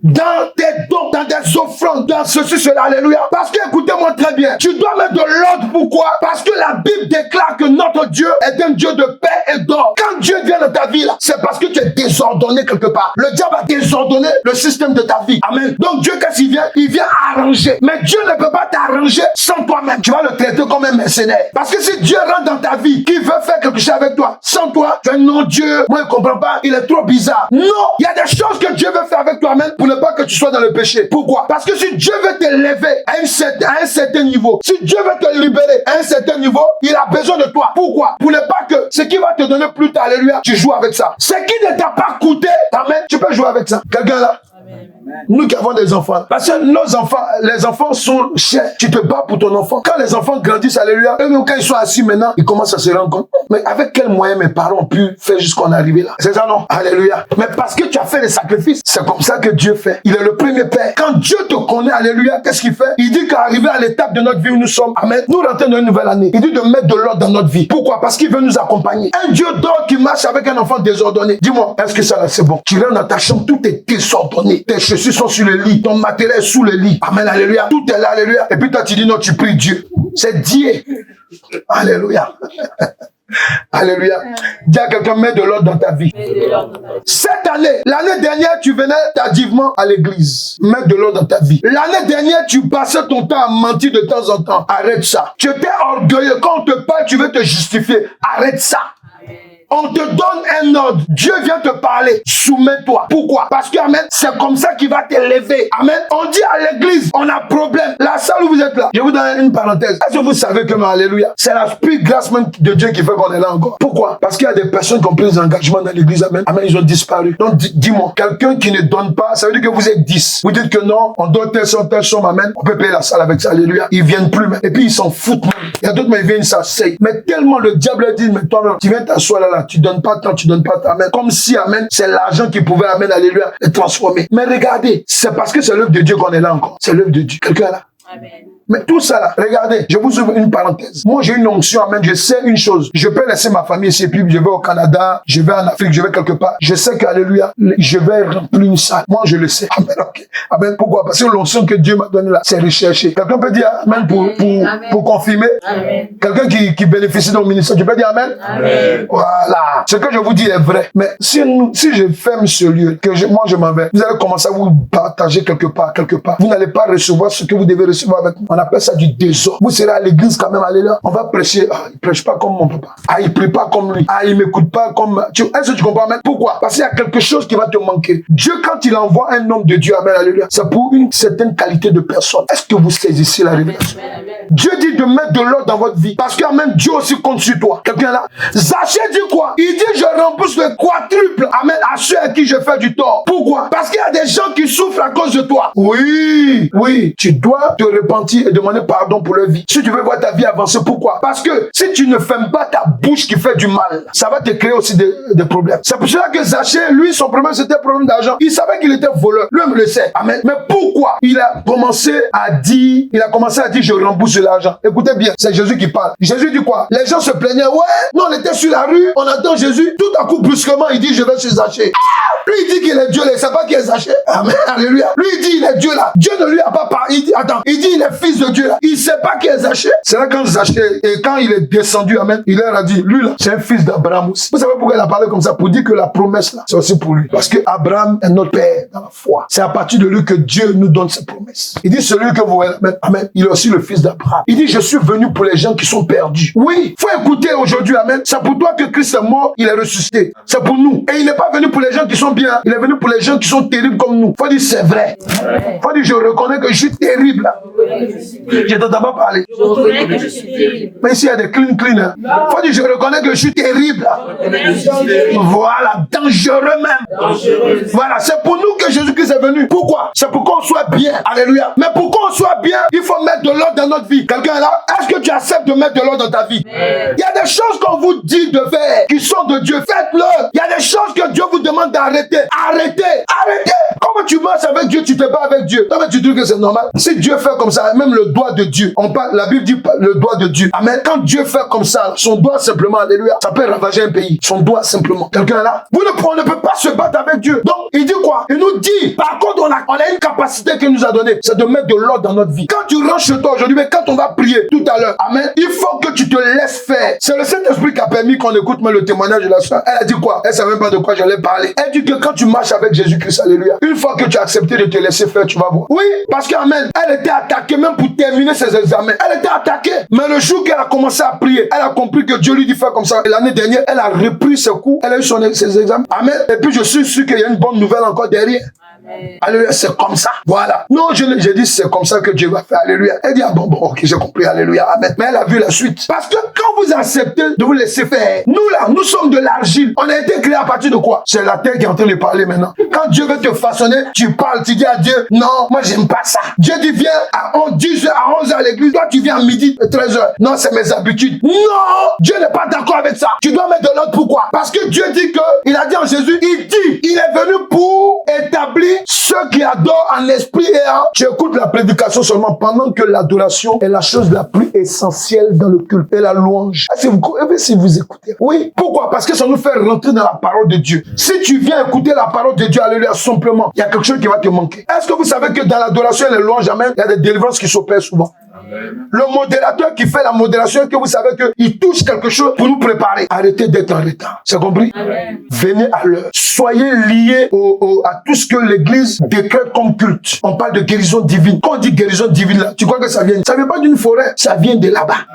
Dans tes dons, dans tes offrandes, dans ceci, cela, alléluia. Parce que, écoutez-moi très bien, tu dois mettre de l'ordre. Pourquoi? Parce que la Bible déclare que notre Dieu est un Dieu de paix et d'ordre. Quand Dieu vient dans ta vie, là, c'est parce que tu es désordonné quelque part. Le diable a désordonné le système de ta vie. Amen. Donc Dieu, qu'est-ce qu'il vient? Il vient arranger. Mais Dieu ne peut pas t'arranger sans toi-même. Tu vas le traiter comme un mercenaire. Parce que si Dieu rentre dans ta vie, qu'il veut faire quelque chose avec toi, sans toi, tu es non Dieu, moi je ne comprends pas, il est trop bizarre. Non, il y a des choses que Dieu veut faire avec toi-même pour ne pas que tu sois dans le péché. Pourquoi? Parce que si Dieu veut t'élever à un certain niveau, si Dieu veut te libérer à un certain niveau, il a besoin de toi. Pourquoi? Pour ne pas que ce qui va te donner plus tard, alléluia, tu joues avec ça. Ce qui ne t'a pas coûté, amen, tu peux jouer avec ça. Quelqu'un là? Amen. Nous qui avons des enfants, parce que nos enfants, les enfants sont chers. Tu te bats pour ton enfant. Quand les enfants grandissent, alléluia, et même quand ils sont assis maintenant, ils commencent à se rendre compte. Mais avec quels moyens mes parents ont pu faire jusqu'à en arriver là? C'est ça, non? Alléluia. Mais parce que tu as fait des sacrifices, c'est comme ça que Dieu fait. Il est le premier père. Quand Dieu te connaît, alléluia, qu'est-ce qu'il fait? Il dit qu'arrivé à l'étape de notre vie où nous sommes, amen, nous rentrons dans une nouvelle année. Il dit de mettre de l'ordre dans notre vie. Pourquoi? Parce qu'il veut nous accompagner. Un Dieu d'ordre qui marche avec un enfant désordonné. Dis-moi, est-ce que ça là, c'est bon? Tu rentres dans ta chambre, tout est désordonné. Tes chaussures sont sur le lit, ton matériel est sous le lit. Amen, alléluia. Tout est là, alléluia. Et puis toi, tu dis non, tu pries Dieu. C'est Dieu. Alléluia. Alléluia. Dis à quelqu'un, mets de l'ordre dans ta vie. Cette année, l'année dernière, tu venais tardivement à l'église. Mets de l'ordre dans ta vie. L'année dernière, tu passais ton temps à mentir de temps en temps. Arrête ça. Tu étais orgueilleux. Quand on te parle, tu veux te justifier. Arrête ça. On te donne un ordre. Dieu vient te parler. Soumets-toi. Pourquoi? Parce que, amen, c'est comme ça qu'il va t'élever. Amen. On dit à l'église, on a problème. La salle où vous êtes là, je vous donne une parenthèse. Est-ce que vous savez que, alléluia, c'est la plus grâce même de Dieu qui fait qu'on est là encore? Pourquoi? Parce qu'il y a des personnes qui ont pris des engagements dans l'église. Amen. Amen, ils ont disparu. Donc, dis-moi, quelqu'un qui ne donne pas, ça veut dire que vous êtes 10. Vous dites que non, on donne telle somme, amen. On peut payer la salle avec ça, alléluia. Ils viennent plus, mais. Et puis, ils s'en foutent même. Il y a d'autres, mais ils viennent s'asseoir. Mais tellement le diable dit, mais toi, tu viens t'asseoir là, tu donnes pas tant, tu donnes pas tant, amen. Comme si, amen, c'est l'argent qui pouvait, amen, alléluia, être transformé. Mais regardez, c'est parce que c'est l'œuvre de Dieu qu'on est là encore. C'est l'œuvre de Dieu. Quelqu'un là? Amen. Mais tout ça là, regardez, je vous ouvre une parenthèse. Moi, j'ai une onction, amen. Je sais une chose. Je peux laisser ma famille ici, puis je vais au Canada, je vais en Afrique, je vais quelque part. Je sais qu'alléluia, je vais remplir une salle. Moi, je le sais. Amen, ok. Amen. Pourquoi? Parce que l'onction que Dieu m'a donnée là, c'est recherché. Quelqu'un peut dire amen pour confirmer? Amen. Quelqu'un qui bénéficie de mon ministère, tu peux dire amen? Amen. Voilà. Ce que je vous dis est vrai. Mais si je ferme ce lieu, moi je m'en vais, vous allez commencer à vous partager quelque part. Vous n'allez pas recevoir ce que vous devez recevoir avec moi. On appelle ça du désordre. Vous serez à l'église quand même, allez là. On va prêcher. Ah, il prêche pas comme mon papa. Ah, il prie pas comme lui. Ah, il m'écoute pas comme... Est-ce que tu comprends, amen? Pourquoi? Parce qu'il y a quelque chose qui va te manquer. Dieu, quand il envoie un homme de Dieu, amen, alléluia, c'est pour une certaine qualité de personne. Est-ce que vous saisissez la révélation? Dieu dit de mettre de l'ordre dans votre vie. Parce que, amen, Dieu aussi compte sur toi. Quelqu'un là? Zaché dit quoi? Il dit, je rembourse le quadruple, amen, à ceux à qui je fais du tort. Pourquoi? Parce qu'il y a des gens qui souffrent à cause de toi. Oui, tu dois te repentir et demander pardon pour leur vie. Si tu veux voir ta vie avancer, pourquoi? Parce que si tu ne fermes pas ta bouche qui fait du mal, ça va te créer aussi des problèmes. C'est pour cela que Zaché, lui, son problème, c'était un problème d'argent. Il savait qu'il était voleur. Lui, il le sait. Amen. Mais pourquoi? Il a commencé à dire, je rembourse l'argent. Écoutez bien, c'est Jésus qui parle. Jésus dit quoi? Les gens se plaignaient, ouais, non, on était sur la rue, on attend Jésus. Tout à coup, brusquement, il dit, je vais chez Zaché. Lui, il dit qu'il est Dieu, il ne sait pas qui est Zaché. Amen. Alléluia. Lui, il dit, il est Dieu là. Dieu ne lui a pas parlé. Il dit, il est fils de Dieu là. Il ne sait pas qui est Zaché. C'est là quand Zaché, et quand il est descendu, amen, il leur a dit, lui là, c'est un fils d'Abraham aussi. Vous savez pourquoi il a parlé comme ça? Pour dire que la promesse là, c'est aussi pour lui. Parce que Abraham est notre père dans la foi. C'est à partir de lui que Dieu nous donne ses promesses. Il dit, celui que vous voyez, amen, il est aussi le fils d'Abraham. Il dit, je suis venu pour les gens qui sont perdus. Oui, faut écouter aujourd'hui, amen. C'est pour toi que Christ est mort, il est ressuscité. C'est pour nous. Et il n'est pas venu pour les gens qui sont bien. Il est venu pour les gens qui sont terribles comme nous. Faut dire, c'est vrai. Faut dire, je reconnais que je suis terrible là. Je t'entends pas parler. Je reconnais que je suis terrible. Mais ici, il y a des clean. Hein. Faut dire, je reconnais que je suis terrible là. Voilà, dangereux même. Voilà, c'est pour nous que Jésus-Christ est venu. Pourquoi? C'est pour qu'on soit bien. Alléluia. Mais pour qu'on soit bien, il faut mettre de l'ordre dans notre vie. Quelqu'un est là? Est-ce que tu acceptes de mettre de l'ordre dans ta vie? Il y a des choses qu'on vous dit de faire qui sont de Dieu. Faites-le. Il y a des choses que Dieu vous demande d'arrêter. Arrêtez. Comment tu marches avec Dieu, tu te bats avec Dieu? Non, mais tu dis que c'est normal. Si Dieu fait comme ça, même le doigt de Dieu, la Bible dit le doigt de Dieu. Amen. Quand Dieu fait comme ça, son doigt simplement, alléluia, ça peut ravager un pays. Son doigt simplement. Quelqu'un est là? On ne peut pas se battre avec Dieu. Donc, il dit quoi? Il nous dit, par contre, on a une capacité qu'il nous a donnée, c'est de mettre de l'ordre dans notre vie. Quand tu rentres chez toi aujourd'hui, mais quand on va prier tout à l'heure, amen, il faut que tu te laisses faire. C'est le Saint-Esprit qui a permis qu'on écoute même le témoignage de la soeur. Elle a dit quoi? Elle ne savait même pas de quoi j'allais parler. Elle dit que quand tu marches avec Jésus-Christ, alléluia, une fois que tu as accepté de te laisser faire, tu vas voir. Oui, parce qu'amen, elle était attaquée même pour terminer ses examens. Elle était attaquée. Mais le jour qu'elle a commencé à prier, elle a compris que Dieu lui dit faire comme ça. Et l'année dernière, elle a repris ses cours, elle a eu ses examens. Amen. Et puis je suis sûr qu'il y a une bonne nouvelle encore derrière. Alléluia, c'est comme ça. Voilà. Non, j'ai dit c'est comme ça que Dieu va faire. Alléluia. Elle dit ah bon, ok, j'ai compris. Alléluia. Amen. Mais elle a vu la suite. Parce que quand vous acceptez de vous laisser faire, nous là, nous sommes de l'argile. On a été créés à partir de quoi? C'est la terre qui est en train de parler maintenant. Quand Dieu veut te façonner, tu parles, tu dis à Dieu, non, moi j'aime pas ça. Dieu dit viens à 10h, à 11h à l'église. Toi tu viens à midi, 13h. Non, c'est mes habitudes. Non, Dieu n'est pas d'accord avec ça. Tu dois mettre de l'ordre. Pourquoi? Parce que Dieu dit que, il a dit en Jésus, il est venu pour établir ceux qui adorent en esprit et en... Tu écoutes la prédication seulement pendant que l'adoration est la chose la plus essentielle dans le culte et la louange. Si vous écoutez. Oui. Pourquoi? Parce que ça nous fait rentrer dans la parole de Dieu. Si tu viens écouter la parole de Dieu, alléluia, simplement, il y a quelque chose qui va te manquer. Est-ce que vous savez que dans l'adoration et les louanges, il y a des délivrances qui s'opèrent souvent? Amen. Le modérateur qui fait la modération, que vous savez qu'il touche quelque chose pour nous préparer. Arrêtez d'être en retard. C'est compris? Amen. Venez à l'heure. Soyez liés à tout ce que l'Église décrète comme culte. On parle de guérison divine. Quand on dit guérison divine, là, tu crois que ça vient? Ça vient pas d'une forêt, ça vient de là-bas.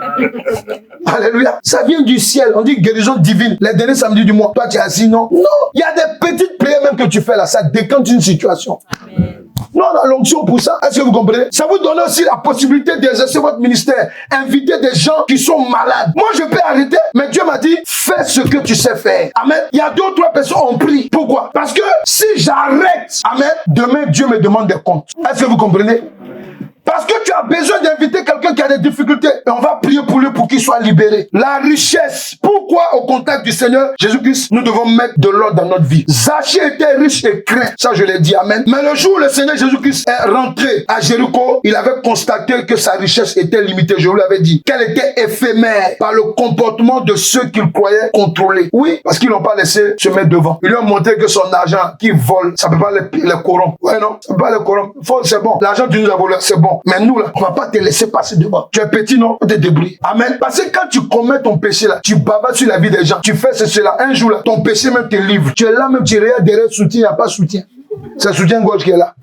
Alléluia. Ça vient du ciel. On dit guérison divine. Les derniers samedis du mois, toi tu es assis, non? Non. Il y a des petites prières même que tu fais là, ça décante une situation. Amen. Non, on a l'onction pour ça. Est-ce que vous comprenez? Ça vous donne aussi la possibilité d'exercer votre ministère. Inviter des gens qui sont malades. Moi, je peux arrêter, mais Dieu m'a dit, fais ce que tu sais faire. Amen. Il y a 2 ou 3 personnes qui ont pris. Pourquoi? Parce que si j'arrête, amen, demain, Dieu me demande des comptes. Est-ce que vous comprenez? Parce Parce que tu as besoin d'inviter quelqu'un qui a des difficultés. Et on va prier pour lui pour qu'il soit libéré. La richesse. Pourquoi au contact du Seigneur Jésus-Christ, nous devons mettre de l'ordre dans notre vie? Zaché était riche et craint. Ça, je l'ai dit, amen. Mais le jour où le Seigneur Jésus-Christ est rentré à Jéricho, il avait constaté que sa richesse était limitée. Je vous l'avais dit. Qu'elle était éphémère par le comportement de ceux qu'il croyait contrôler. Oui, parce qu'ils n'ont pas laissé se mettre devant. Ils lui ont montré que son argent qu'il vole, ça ne peut pas les corrompre. Ouais, non, ça ne peut pas les corrompre. C'est bon. L'argent que tu nous as volé, c'est bon. Mais nous, là, on ne va pas te laisser passer devant. Tu es petit, non? On te débrouille. Amen. Parce que quand tu commets ton péché, là, tu bavardes sur la vie des gens. Tu fais cela. Un jour, là, ton péché même te livre. Tu es là, même, tu regardes derrière soutien, il n'y a pas soutien. C'est soutien-gorge qui est là.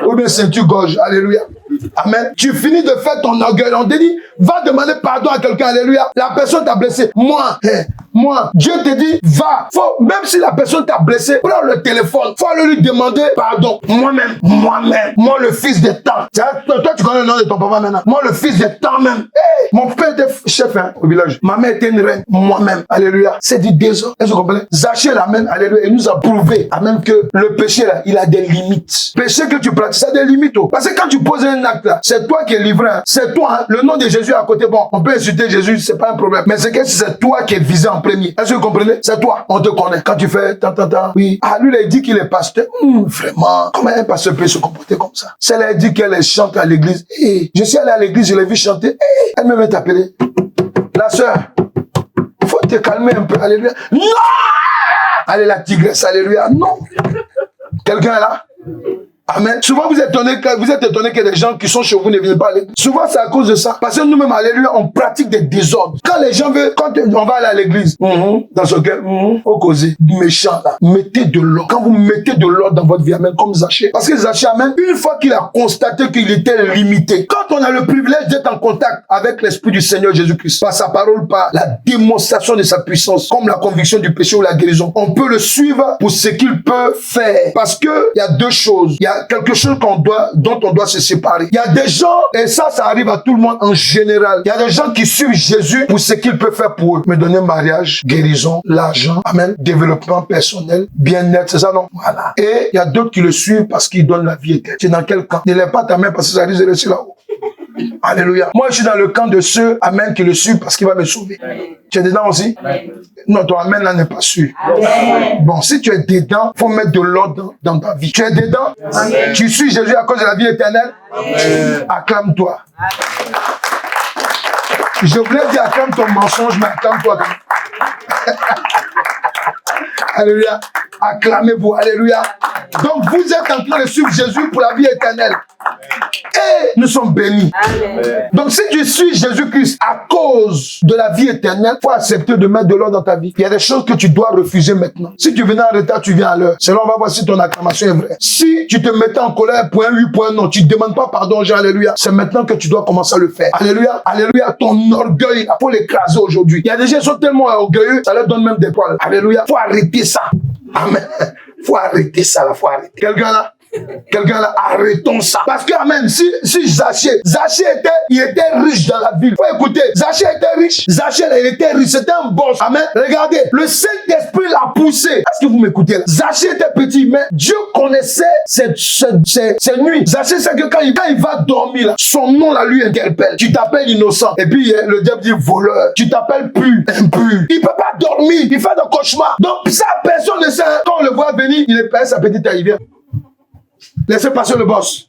Ou bien ceinture-gorge. Alléluia. Amen. Tu finis de faire ton orgueil. On te dit, va demander pardon à quelqu'un. Alléluia. La personne t'a blessé. Moi, Dieu te dit, va. Même si la personne t'a blessé, prends le téléphone. Faut aller lui demander pardon. Moi-même. Moi, le fils de temps. Toi, tu connais le nom de ton papa maintenant. Moi, le fils de temps même. Hey, mon père était chef au village. Ma mère était une reine. Moi-même. Alléluia. C'est du désordre. Est-ce que vous comprenez? Zaché, amen. Alléluia. Il nous a prouvé, amen, que le péché, là, il a des limites. Péché que tu pratiques, ça a des limites. Oh. Parce que quand tu poses un acte, là, c'est toi qui es livré. Hein. C'est toi. Hein. Le nom de Jésus à côté, bon, on peut insulter Jésus, c'est pas un problème. Mais c'est que c'est toi qui es visé en premier. Est-ce que vous comprenez? C'est toi. On te connaît. Quand tu fais oui. Ah, lui, il a dit qu'il est pasteur. Vraiment. Comment un pasteur peut se comporter comme ça? C'est elle a dit qu'elle chante à l'église. Hey, je suis allé à l'église, je l'ai vu chanter. Hey, elle me appelé. La sœur, faut te calmer un peu. Alléluia. Non! Allez, la tigresse. Alléluia. Non. Quelqu'un est là? Amen. Souvent, vous êtes étonné que des gens qui sont chez vous ne viennent pas à l'église. Souvent, c'est à cause de ça. Parce que nous-mêmes, alléluia, on pratique des désordres. Quand les gens veulent, quand on va aller à l'église, dans ce cœur, au causé, méchant, là, mettez de l'ordre. Quand vous mettez de l'ordre dans votre vie, amen, comme Zaché. Parce que Zaché, amen, une fois qu'il a constaté qu'il était limité, quand on a le privilège d'être en contact avec l'Esprit du Seigneur Jésus-Christ, par sa parole, par la démonstration de sa puissance, comme la conviction du péché ou la guérison, on peut le suivre pour ce qu'il peut faire. Parce que il y a deux choses. Il y a quelque chose dont on doit se séparer. Il y a des gens, et ça arrive à tout le monde en général. Il y a des gens qui suivent Jésus pour ce qu'il peut faire pour eux. Me donner mariage, guérison, l'argent, amen, développement personnel, bien-être, c'est ça, non? Voilà. Et il y a d'autres qui le suivent parce qu'ils donnent la vie éternelle. Tu es dans quel camp? Ne lève pas ta main parce que ça risque de rester là-haut. Alléluia. Moi, je suis dans le camp de ceux, amen, qui le suivent parce qu'il va me sauver. Tu es dedans aussi? Non, ton amen là n'est pas sûr. Bon, si tu es dedans, faut mettre de l'ordre dans ta vie. Tu es dedans? Tu suis Jésus à cause de la vie éternelle? Acclame-toi. Je voulais dire acclame ton mensonge, mais acclame-toi. Alléluia. Acclamez-vous. Alléluia. Donc, vous êtes en train de suivre Jésus pour la vie éternelle. Et nous sommes bénis. Amen. Donc, si tu suis Jésus-Christ à cause de la vie éternelle, il faut accepter de mettre de l'ordre dans ta vie. Il y a des choses que tu dois refuser maintenant. Si tu venais en retard, tu viens à l'heure. Sinon, on va voir si ton acclamation est vraie. Si tu te mettais en colère pour un oui, pour un non, tu ne demandes pas pardon, Jean, alléluia. C'est maintenant que tu dois commencer à le faire. Alléluia. Alléluia. Ton orgueil, il faut l'écraser aujourd'hui. Il y a des gens qui sont tellement orgueilleux, ça leur donne même des poils. Alléluia. Il faut arrêter ça. Amen. Faut arrêter ça, là. Faut arrêter. Quelqu'un là? Arrêtons ça. Parce que, amen, si Zaché il était riche dans la ville. Faut écouter. Zaché était riche. Zaché, il était riche. C'était un boss. Amen. Regardez. Le Saint-Esprit l'a poussé. Est-ce que vous m'écoutez là? Zaché était petit, mais Dieu connaissait ses nuits. Zaché, c'est que quand il va dormir, là, son nom, là, lui interpelle. Tu t'appelles innocent. Et puis, le diable dit voleur. Tu t'appelles pur, impur. Il peut pas dormir. Il fait des cauchemars. Donc, ça, personne ne sait. Quand on le voit venir, il est payé sa petite taille. Il vient. Laissez passer le boss.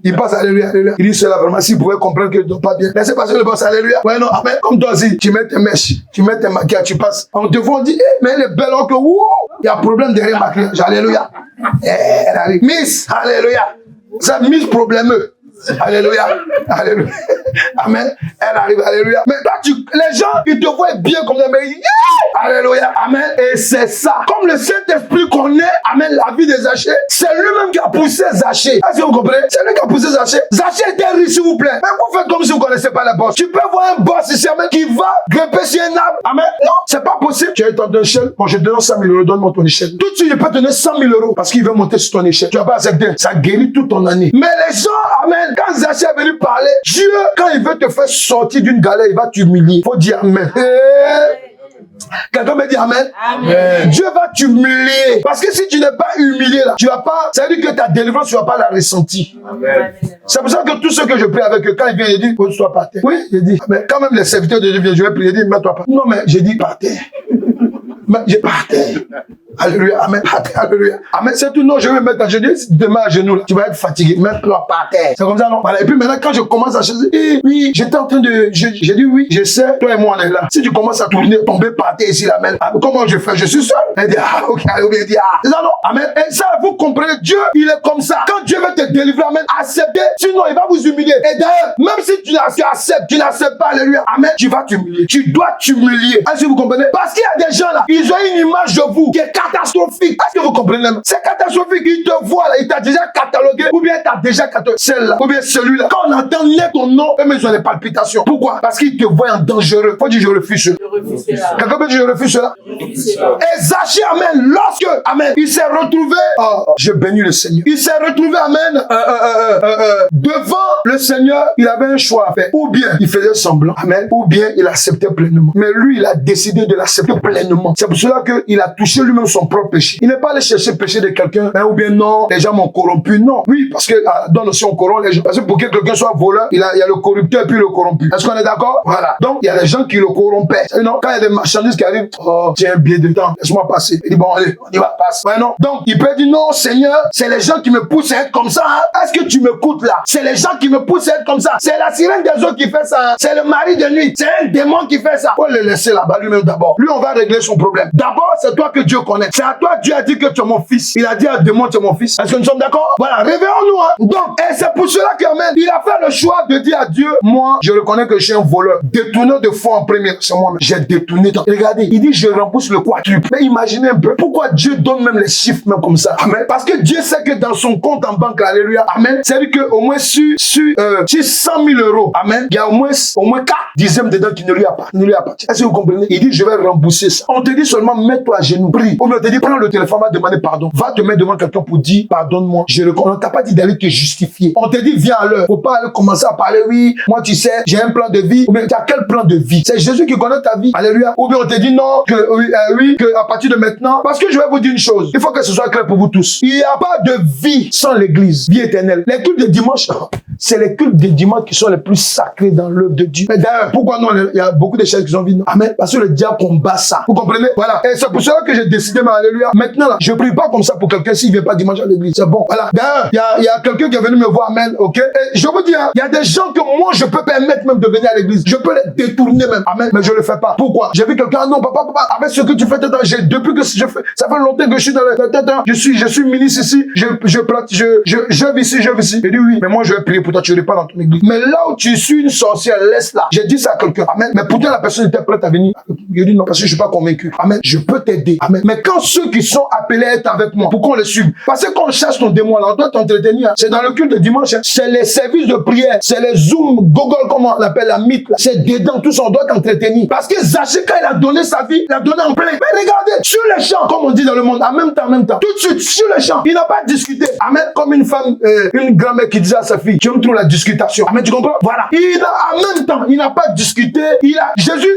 Il passe, alléluia, alléluia. Il dit cela vraiment, s'il pouvait comprendre que je ne dois pas bien. Laissez passer le boss, alléluia. Ouais, non, amen. Comme toi aussi, tu mets tes mèches, tu mets tes maquillages, tu passes. On te voit, on dit, mais elle est belle, alors que, wow, il y a problème derrière maquillage, alléluia. Elle arrive. Miss, alléluia. C'est Miss problémeux. Alléluia. Alléluia. Amen. Elle arrive. Alléluia. Mais toi, les gens, ils te voient bien comme ça, mais alléluia. Amen. Et c'est ça. Comme le Saint-Esprit connaît, amen, la vie de Zaché, c'est lui-même qui a poussé Zaché. Est-ce que vous comprenez? C'est lui qui a poussé Zaché. Zaché était riche, s'il vous plaît. Mais vous faites comme si vous ne connaissez pas les boss. Tu peux voir un boss ici, amen, qui va grimper sur un arbre. Amen. Non, c'est pas possible. Tu as ton échelle. Bon, je te donne 100 000 €, donne-moi ton échelle. Tout de suite, je peux te donner 100 000 € parce qu'il veut monter sur ton échelle. Tu vas pas accepter. Ça guérit toute ton année. Mais les gens, amen, quand Zaché est venu parler, Dieu, quand il veut te faire sortir d'une galère, il va t'humilier. Il faut dire amen. Quelqu'un me dit Amen. Amen. Dieu va t'humilier. Parce que si tu n'es pas humilié là, tu vas pas, ça veut dire que ta délivrance, tu vas pas la ressentir. C'est pour ça que tous ceux que je prie avec eux, quand ils viennent, ils disent, pose-toi par terre. Oui, j'ai dit, mais quand même les serviteurs de Dieu viennent, je vais prier, ils disent, mets-toi par terre. Non, mais j'ai dit par terre. Mais j'ai par terre. Alléluia, amen, alléluia. Amen, c'est tout. Non, je vais me mettre à genoux. Demain à genoux, là, tu vas être fatigué. Mets-toi par terre. C'est comme ça, non? Voilà. Et puis maintenant, quand je commence à chercher, oui, j'étais en train de, j'ai dit oui, je sais, toi et moi, on est là. Si tu commences à tourner, tomber par terre ici, là, amen. Comment je fais? Je suis seul. Elle dit, ah, ok, elle dit, ah. C'est ça, non? Amen. Et ça, vous comprenez, Dieu, il est comme ça. Quand Dieu veut te délivrer, amen, acceptez. Sinon, il va vous humilier. Et d'ailleurs, même si tu acceptes, tu n'acceptes pas, alléluia, amen, tu vas t'humilier. Tu dois t'humilier. Est-ce que vous comprenez? Parce qu'il y a des gens là, ils ont une image de vous qui est catastrophique. Est-ce que vous comprenez? C'est catastrophique. Il te voit là, il t'a déjà catalogué, ou bien t'as déjà catalogué celle-là, ou bien celui-là. Quand on entend naître ton nom, eux, ils ont des palpitations. Pourquoi? Parce qu'ils te voient en dangereux. Faut dire je refuse cela. Quelqu'un peut dire je refuse cela. Et Zachée, amen, lorsque, amen, il s'est retrouvé, je bénis le Seigneur. Il s'est retrouvé, amen, devant le Seigneur, il avait un choix à faire. Ou bien il faisait semblant, amen, ou bien il acceptait pleinement. Mais lui, il a décidé de l'accepter pleinement. C'est pour cela qu'il a touché lui-même son propre péché. Il n'est pas allé chercher le péché de quelqu'un, hein, ou bien non, les gens m'ont corrompu. Non. Oui, parce que dans notion on corrompt les gens. Parce que pour que quelqu'un soit voleur, il y a le corrupteur et puis le corrompu. Est-ce qu'on est d'accord? Voilà. Donc, il y a des gens qui le corrompaient. Non, quand il y a des marchandises qui arrivent, j'ai un billet de temps, laisse-moi passer. Il dit, bon, allez, on y va, passe. Ouais, non. Donc, il peut dire, non, Seigneur, c'est les gens qui me poussent à être comme ça. Hein? Est-ce que tu m'écoutes là? C'est les gens qui me poussent à être comme ça. C'est la sirène des eaux qui fait ça. Hein? C'est le mari de nuit. C'est un démon qui fait ça. Faut le laisser là-bas lui-même d'abord. Lui, on va régler son problème. D'abord, c'est toi que Dieu connaît. C'est à toi, Dieu a dit que tu es mon fils. Il a dit à démon, tu es mon fils. Est-ce que nous sommes d'accord? Voilà, réveillons-nous. Hein? Donc, et c'est pour cela qu'Amen, il a fait le choix de dire à Dieu, moi, je reconnais que je suis un voleur. Détourneur de fonds en premier, c'est moi-même. J'ai détourné. Regardez, il dit, je rembourse le quadruple. Mais imaginez un peu, pourquoi Dieu donne même les chiffres même comme ça? Amen. Parce que Dieu sait que dans son compte en banque, alléluia, amen, c'est-à-dire qu'au moins sur 100 000 euros, amen, il y a au moins 4 dixièmes dedans qui ne lui appartient. Est-ce que vous comprenez? Il dit, je vais rembourser ça. On te dit seulement, mets-toi à genoux, prie. Ou bien on te dit, prends le téléphone, va demander pardon. Va te mettre devant quelqu'un pour dire, pardonne-moi. Je reconnais. On t'a pas dit d'aller te justifier. On te dit, viens à l'heure. Faut pas aller commencer à parler, oui, moi tu sais, j'ai un plan de vie. Ou bien, tu as quel plan de vie? C'est Jésus qui connaît ta vie. Alléluia. Ou bien on te dit non, que oui, que à partir de maintenant, parce que je vais vous dire une chose. Il faut que ce soit clair pour vous tous. Il n'y a pas de vie sans l'église. Vie éternelle. Les cultes de dimanche, c'est les cultes de dimanche qui sont les plus sacrés dans l'œuvre de Dieu. Mais d'ailleurs, pourquoi non? Il y a beaucoup de choses qui sont vides. Amen. Parce que le diable combat ça. Vous comprenez? Voilà. Et c'est pour cela que j'ai décidé, mais alléluia. Maintenant, là, je prie pas comme ça pour quelqu'un s'il vient pas dimanche à l'église. C'est bon. Voilà. D'ailleurs, il y a quelqu'un qui est venu me voir, amen. Ok? Et je vous dis, hein, il y a des gens que moi, je peux permettre même de venir à l'église. Je peux les détourner même. Amen. Mais je le fais pas. Pourquoi? J'ai vu quelqu'un, non, papa, avec ce que tu fais, depuis que je fais, ça fait longtemps que je suis dans la tête, je suis ministre ici, je vis ici, je vis ici. Il dit oui, mais moi, je vais prier pour toi, tu n'es pas dans ton église. Mais là où tu suis une sorcière, laisse-la. J'ai dit ça à quelqu'un. Amen. Mais pourtant, la personne était prête à venir. Il dit non, parce que je suis pas convaincu. Amen. Je peux t'aider. Amen. Mais quand ceux qui sont appelés à être avec moi, pourquoi on les suit? Parce que quand on cherche ton démon, là, on doit t'entretenir. C'est dans le culte de dimanche. Hein. C'est les services de prière. C'est les Zoom, Google, comment on l'appelle, la mythe. C'est dedans, tout ça, on doit t'entretenir. Parce que Zachée, quand il a donné sa vie, il a donné en plein. Mais regardez, sur les champs, comme on dit dans le monde, en même temps. Tout de suite, sur les champs, il n'a pas discuté. Amen. Comme une femme, une grand-mère qui disait à sa fille, j'aime trop la discutation. Amen, tu comprends? Voilà. En même temps, il n'a pas discuté. Jésus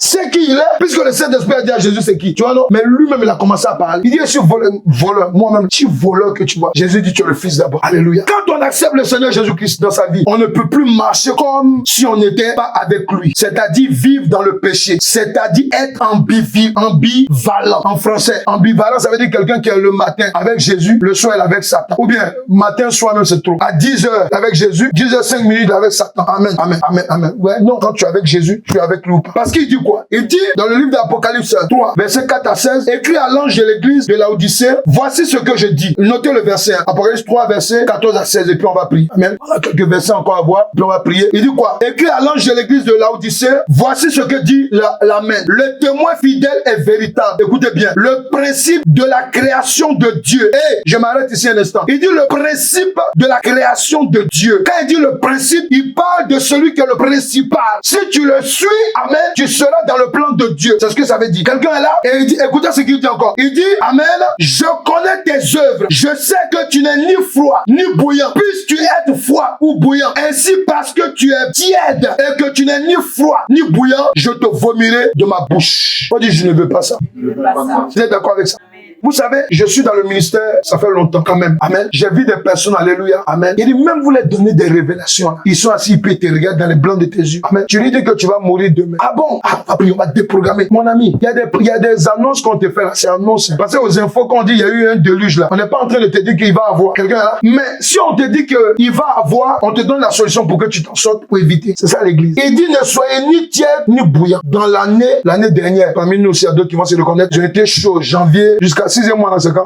sait qui il est, puisque le Saint-Esprit a dit à Jésus c'est qui. Tu vois, non? Mais lui-même, il a commencé à parler. Il dit, je suis voleur. Moi-même, je suis voleur que tu vois. Jésus dit, tu es le fils d'abord. Alléluia. Quand on accepte le Seigneur Jésus-Christ dans sa vie, on ne peut plus marcher comme si on n'était pas avec lui. C'est-à-dire vivre dans le péché. C'est-à-dire être ambivalent. En français, ambivalent, ça veut dire quelqu'un qui est le matin avec Jésus, le soir, il est avec Satan. Ou bien, matin, soir, même c'est trop. À 10h avec Jésus, 10h05 avec Satan. Amen. Ouais, non, quand tu es avec Jésus, tu es avec lui. Parce qu'il dit quoi? Il dit, dans le livre d'Apocalypse 3, verset 4 à 16, écrit à l'ange de l'église de Laodicée, voici ce que je dis. Notez le verset, Apocalypse 3, verset 14 à 16, et puis on va prier. Amen. On a quelques versets encore à voir, puis on va prier. Il dit quoi? Écrit à l'ange de l'église de Laodicée, voici ce que dit l'Amen. Le témoin fidèle est véritable. Écoutez bien. Le principe de la création de Dieu. Et je m'arrête ici un instant. Il dit le principe de la création révélation de Dieu. Quand il dit le principe, il parle de celui qui est le principal. Si tu le suis, amen, tu seras dans le plan de Dieu. C'est ce que ça veut dire. Quelqu'un est là et il dit, écoutez ce qu'il dit encore. Il dit, amen, je connais tes œuvres. Je sais que tu n'es ni froid, ni bouillant. Puisses-tu être froid ou bouillant. Ainsi, parce que tu es tiède et que tu n'es ni froid, ni bouillant, je te vomirai de ma bouche. On dit, je ne veux pas ça. Vous êtes d'accord avec ça? Vous savez, je suis dans le ministère, ça fait longtemps quand même. Amen. J'ai vu des personnes, alléluia. Amen. Il dit, même vous leur donnez des révélations. Là. Ils sont assis, puis ils te regardent dans les blancs de tes yeux. Amen. Tu lui dis que tu vas mourir demain. Ah bon? Ah, après, on va te déprogrammer. Mon ami, il y a des annonces qu'on te fait là. C'est annonce. Parce que aux infos qu'on dit, il y a eu un déluge là. On n'est pas en train de te dire qu'il va avoir. Quelqu'un là. Mais si on te dit qu'il va avoir, on te donne la solution pour que tu t'en sortes pour éviter. C'est ça l'église. Il dit, ne soyez ni tiède, ni bouillant. Dans l'année dernière, parmi nous aussi, il y a d'autres qui vont se reconnaître. J'ai été chaud, janvier, jusqu'à 6e mois dans ce cas.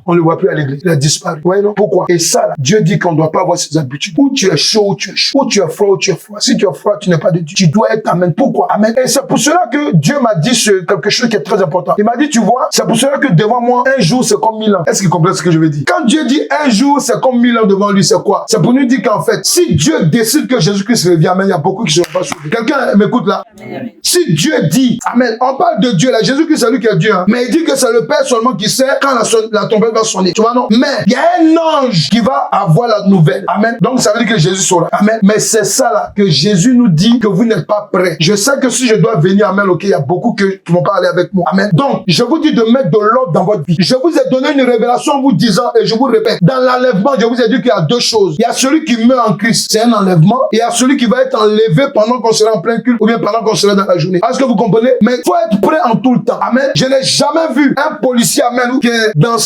On ne le voit plus à l'église. Il a disparu. Ouais, non? Pourquoi? Et ça, là, Dieu dit qu'on ne doit pas avoir ses habitudes. Ou tu es chaud, ou tu es chaud. Ou tu es froid, ou tu es froid. Si tu es froid, tu n'es pas de Dieu. Tu dois être amen. Pourquoi? Amen. Et c'est pour cela que Dieu m'a dit quelque chose qui est très important. Il m'a dit, tu vois, c'est pour cela que devant moi, un jour, c'est comme 1000 ans. Est-ce qu'il comprend ce que je veux dire? Quand Dieu dit un jour, c'est comme 1000 ans devant lui, c'est quoi? C'est pour nous dire qu'en fait, si Dieu décide que Jésus-Christ revient, amen, il y a beaucoup qui ne seront pas sauvés. Quelqu'un m'écoute là? Amen. Si Dieu dit, amen, on parle de Dieu là, Jésus-Christ c'est lui qui est Dieu, hein, mais il dit que c'est le Père seulement qui sait quand la trompette va sonner. Tu vois, non? Mais il y a un ange qui va avoir la nouvelle. Amen. Donc ça veut dire que Jésus saura. Amen. Mais c'est ça là que Jésus nous dit que vous n'êtes pas prêts. Je sais que si je dois venir, amen, ok, il y a beaucoup qui ne vont pas aller avec moi. Amen. Donc, je vous dis de mettre de l'ordre dans votre vie. Je vous ai donné une révélation en vous disant, et je vous répète, dans l'enlèvement, je vous ai dit qu'il y a deux choses. Il y a celui qui meurt en Christ, c'est un enlèvement. Et il y a celui qui va être enlevé pendant qu'on sera en plein culte ou bien pendant qu'on sera dans la journée. Est-ce que vous comprenez? Mais il faut être prêt en tout le temps. Amen. Je n'ai jamais vu un policier, amen, qui est dans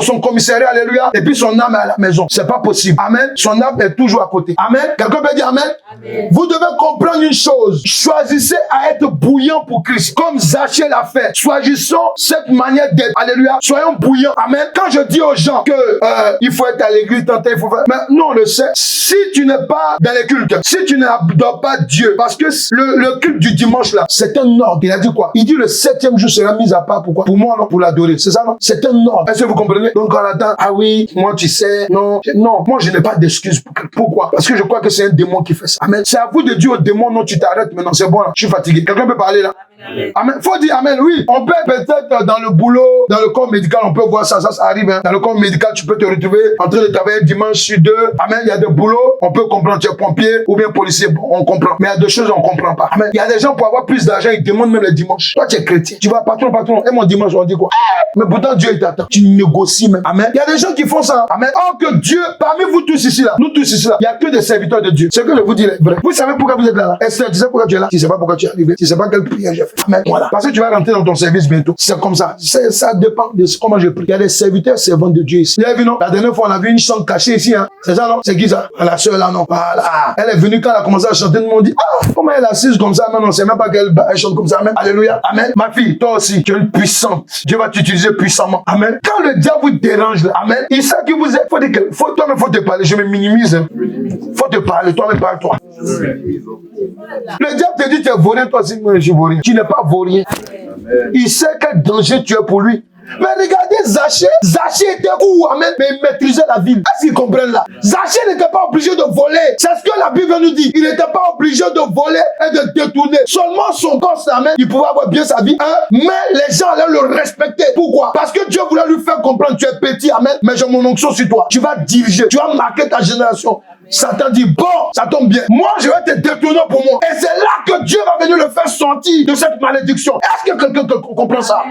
son commissariat, alléluia, et puis son âme est à la maison. C'est pas possible. Amen. Son âme est toujours à côté. Amen. Quelqu'un peut dire amen? Amen. Vous devez comprendre une chose. Choisissez à être bouillant pour Christ. Comme Zachée l'a fait. Choisissons cette manière d'être. Alléluia. Soyons bouillants. Amen. Quand je dis aux gens que il faut être à l'église, tenter, il faut faire. Mais non, on le sait. Si tu n'es pas dans les cultes, si tu n'adores pas Dieu, parce que le culte du dimanche là, c'est un ordre. Il a dit quoi? Il dit le 7e jour sera mis à part. Pourquoi? Pour moi, non? Pour l'adorer. C'est ça, non? C'est un ordre. Est-ce que vous comprenez? Donc on attend. Ah oui, moi tu sais, non. Non, moi je n'ai pas d'excuse. Pourquoi? Parce que je crois que c'est un démon qui fait ça. Amen. C'est à vous de dire au démon, non, tu t'arrêtes maintenant, c'est bon là. Je suis fatigué. Quelqu'un peut parler là? Amen. Faut dire amen, oui. On peut peut-être dans le boulot, dans le corps médical, on peut voir ça arrive. Hein. Dans le corps médical, tu peux te retrouver en train de travailler dimanche sur 2. Amen. Il y a des boulots, on peut comprendre. Tu es pompier ou bien policier, on comprend. Mais il y a des choses on comprend pas. Amen. Il y a des gens pour avoir plus d'argent, ils demandent même le dimanche. Toi, tu es chrétien. Tu vas patron, et mon dimanche, on dit quoi? Mais pourtant, Dieu il t'attend. Tu négocies même. Amen. Il y a des gens qui font ça. Amen. Or que Dieu, parmi vous tous ici là, nous tous ici là, il n'y a que des serviteurs de Dieu. Ce que je vous dis est vrai. Vous savez pourquoi vous êtes là? Esther, tu sais pourquoi tu es là? Tu sais pas pourquoi tu es arrivé. Tu sais pas quelle prière j'ai fait. Amen. Voilà. Parce que tu vas rentrer dans ton service bientôt. C'est comme ça. Ça dépend de comment je prie. Il y a des serviteurs servants de Dieu ici. Vous avez vu, non? La dernière fois, on a vu une chante cachée ici, hein. C'est ça, non? C'est qui ça? La sœur là, non? Voilà. Elle est venue quand elle a commencé à chanter. Tout le monde dit, ah, comment elle est assise comme ça? Mais non, c'est même pas qu'elle chante comme ça. Amen. Alléluia. Amen. Ma fille, toi aussi, tu es une puissante. Dieu va t'utiliser puissamment. Amen. Quand le diable vous dérange là, amen, il sait que vous êtes, toi-même, faut te parler. Je me minimise, hein. Faut te parler, toi-même, parle-toi. Le diable te dit, tu es vaurien, toi aussi, moi, je suis vaurien. Tu n'es pas vaurien. Il sait quel danger tu es pour lui. Mais regardez Zachée. Zachée était où, amen, mais il maîtrisait la ville. Est-ce qu'ils comprennent là? Zachée n'était pas obligé de voler. C'est ce que la Bible nous dit. Il n'était pas obligé de voler et de détourner. Seulement son corps, amen, il pouvait avoir bien sa vie, hein, mais les gens allaient le respecter. Pourquoi? Parce que Dieu voulait lui faire comprendre, tu es petit, amen, mais j'ai mon onction sur toi. Tu vas diriger, tu vas marquer ta génération. Satan dit, bon, ça tombe bien. Moi, je vais te détourner pour moi. Et c'est là que Dieu va venir le faire sortir de cette malédiction. Est-ce que quelqu'un comprend ça?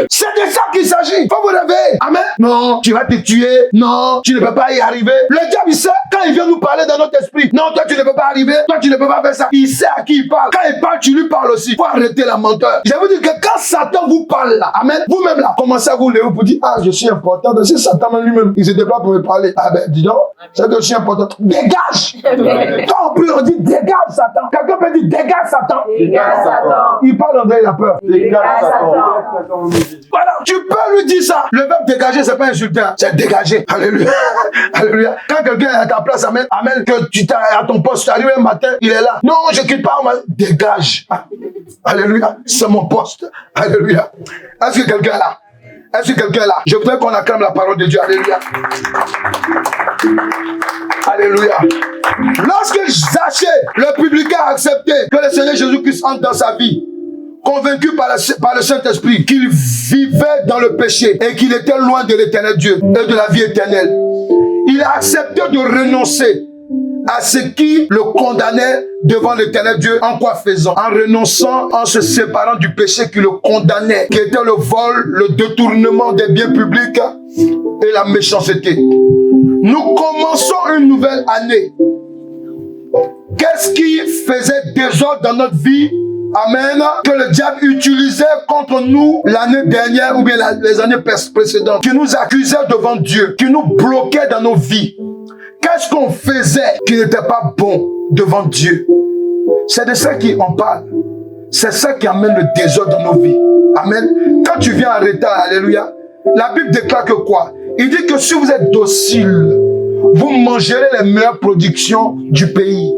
C'est de ça qu'il s'agit. Faut vous réveiller. Amen. Non, tu vas te tuer. Non, tu ne peux pas y arriver. Le diable, il sait, quand il vient nous parler dans notre esprit, non, toi, tu ne peux pas arriver. Toi, tu ne peux pas faire ça. Il sait à qui il parle. Quand il parle, tu lui parles aussi. Faut arrêter la menteur. Je vous dis que quand Satan vous parle là, amen, vous-même là, commencez à vous lever pour dire, ah, je suis important. C'est Satan même lui-même. Il se déplace pour me parler. Ah ben, dis donc, c'est que je suis important. Dégage! Quand on prie, on dit dégage Satan. Quelqu'un peut dire dégage Satan. Dégage Satan. Il parle en vrai, il a peur. Dégage Satan. Voilà, tu peux lui dire ça. Le verbe dégager, c'est pas insultant, c'est dégager. Alléluia. Alléluia. Quand quelqu'un est à ta place, amen, amen, que tu t'es à ton poste, tu arrives un matin, il est là. Non, je quitte pas, dégage. Alléluia. C'est mon poste. Alléluia. Est-ce que quelqu'un est là? Est-ce que quelqu'un est là? Je voudrais qu'on acclame la parole de Dieu. Alléluia. Alléluia. Lorsque Zachée, le publicain, a accepté que le Seigneur Jésus-Christ entre dans sa vie, convaincu par le Saint-Esprit qu'il vivait dans le péché et qu'il était loin de l'éternel Dieu et de la vie éternelle, il a accepté de renoncer à ce qui le condamnait devant l'éternel Dieu. En quoi faisant? En renonçant, en se séparant du péché qui le condamnait, qui était le vol, le détournement des biens publics et la méchanceté. Nous commençons une nouvelle année. Qu'est-ce qui faisait désordre dans notre vie? Amen. Que le diable utilisait contre nous l'année dernière ou bien les années précédentes. Qui nous accusait devant Dieu. Qui nous bloquait dans nos vies. Qu'est-ce qu'on faisait qui n'était pas bon devant Dieu? C'est de ça qu'on parle. C'est ça qui amène le désordre dans nos vies. Amen. Quand tu viens en retard, alléluia, la Bible déclare que quoi? Il dit que si vous êtes docile, vous mangerez les meilleures productions du pays.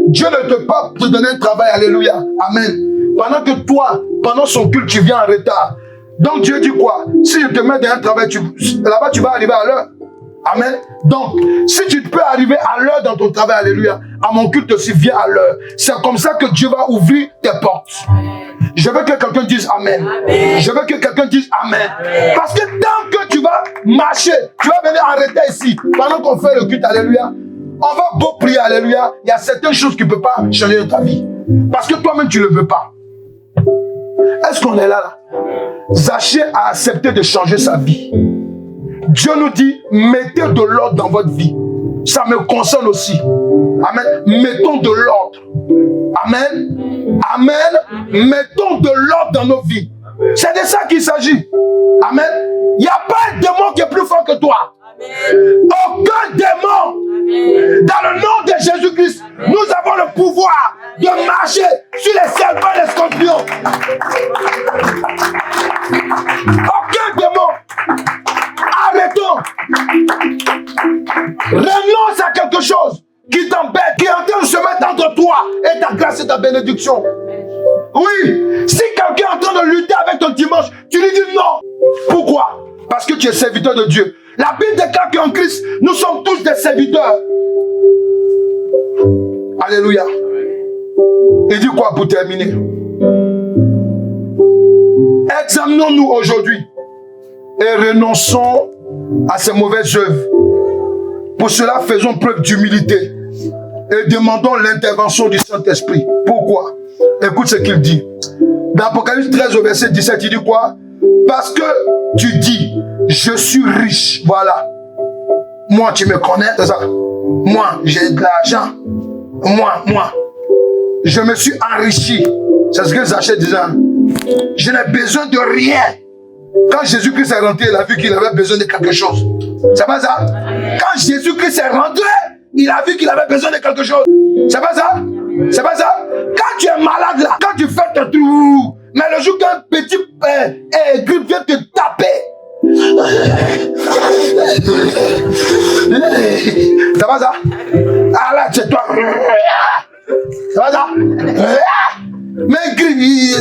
Dieu ne te pas te donner un travail, alléluia, amen. Pendant que toi, pendant son culte, tu viens en retard. Donc Dieu dit quoi? Si je te mets dans un travail, là-bas tu vas arriver à l'heure. Amen. Donc, si tu peux arriver à l'heure dans ton travail, alléluia, à mon culte aussi, viens à l'heure. C'est comme ça que Dieu va ouvrir tes portes. Je veux que quelqu'un dise Amen. Amen. Je veux que quelqu'un dise Amen. Amen. Parce que tant que tu vas marcher, tu vas venir en retard ici, pendant qu'on fait le culte, alléluia, on va beau prier, alléluia, il y a certaines choses qui ne peuvent pas changer dans ta vie. Parce que toi-même, tu ne le veux pas. Est-ce qu'on est là? Zachée a accepté de changer sa vie. Dieu nous dit, mettez de l'ordre dans votre vie. Ça me concerne aussi. Amen. Mettons de l'ordre. Amen. Amen. Mettons de l'ordre dans nos vies. C'est de ça qu'il s'agit. Amen. Il n'y a pas un démon qui est plus fort que toi. Aucun démon. Dans le nom de Jésus-Christ, nous avons le pouvoir de marcher sur les serpents et les scorpions. Aucun démon. Arrêtons. Renonce à quelque chose qui t'embête, qui est en train de se mettre entre toi et ta grâce et ta bénédiction. Oui, si quelqu'un est en train de lutter avec ton dimanche, tu lui dis non. Pourquoi? Parce que tu es serviteur de Dieu. La Bible déclare qu'en Christ, nous sommes tous des serviteurs. Alléluia. Il dit quoi pour terminer? Examinons-nous aujourd'hui et renonçons à ces mauvaises œuvres. Pour cela, faisons preuve d'humilité et demandons l'intervention du Saint-Esprit. Pourquoi? Écoute ce qu'il dit. Dans Apocalypse 13 au verset 17, il dit quoi? Parce que tu dis, je suis riche. Voilà. Moi, tu me connais, c'est ça. Moi, j'ai de l'argent. Moi. Je me suis enrichi. C'est ce que Zachée disait. Je n'ai besoin de rien. Quand Jésus-Christ est rentré, il a vu qu'il avait besoin de quelque chose. C'est pas ça? Quand Jésus-Christ est rentré, il a vu qu'il avait besoin de quelque chose. C'est pas ça? C'est pas ça? Quand tu es malade là, quand tu fais tes trucs, mais le jour qu'un petit grippe vient te taper, c'est pas ça? Ah là, c'est toi. C'est pas ça? Mais grippe,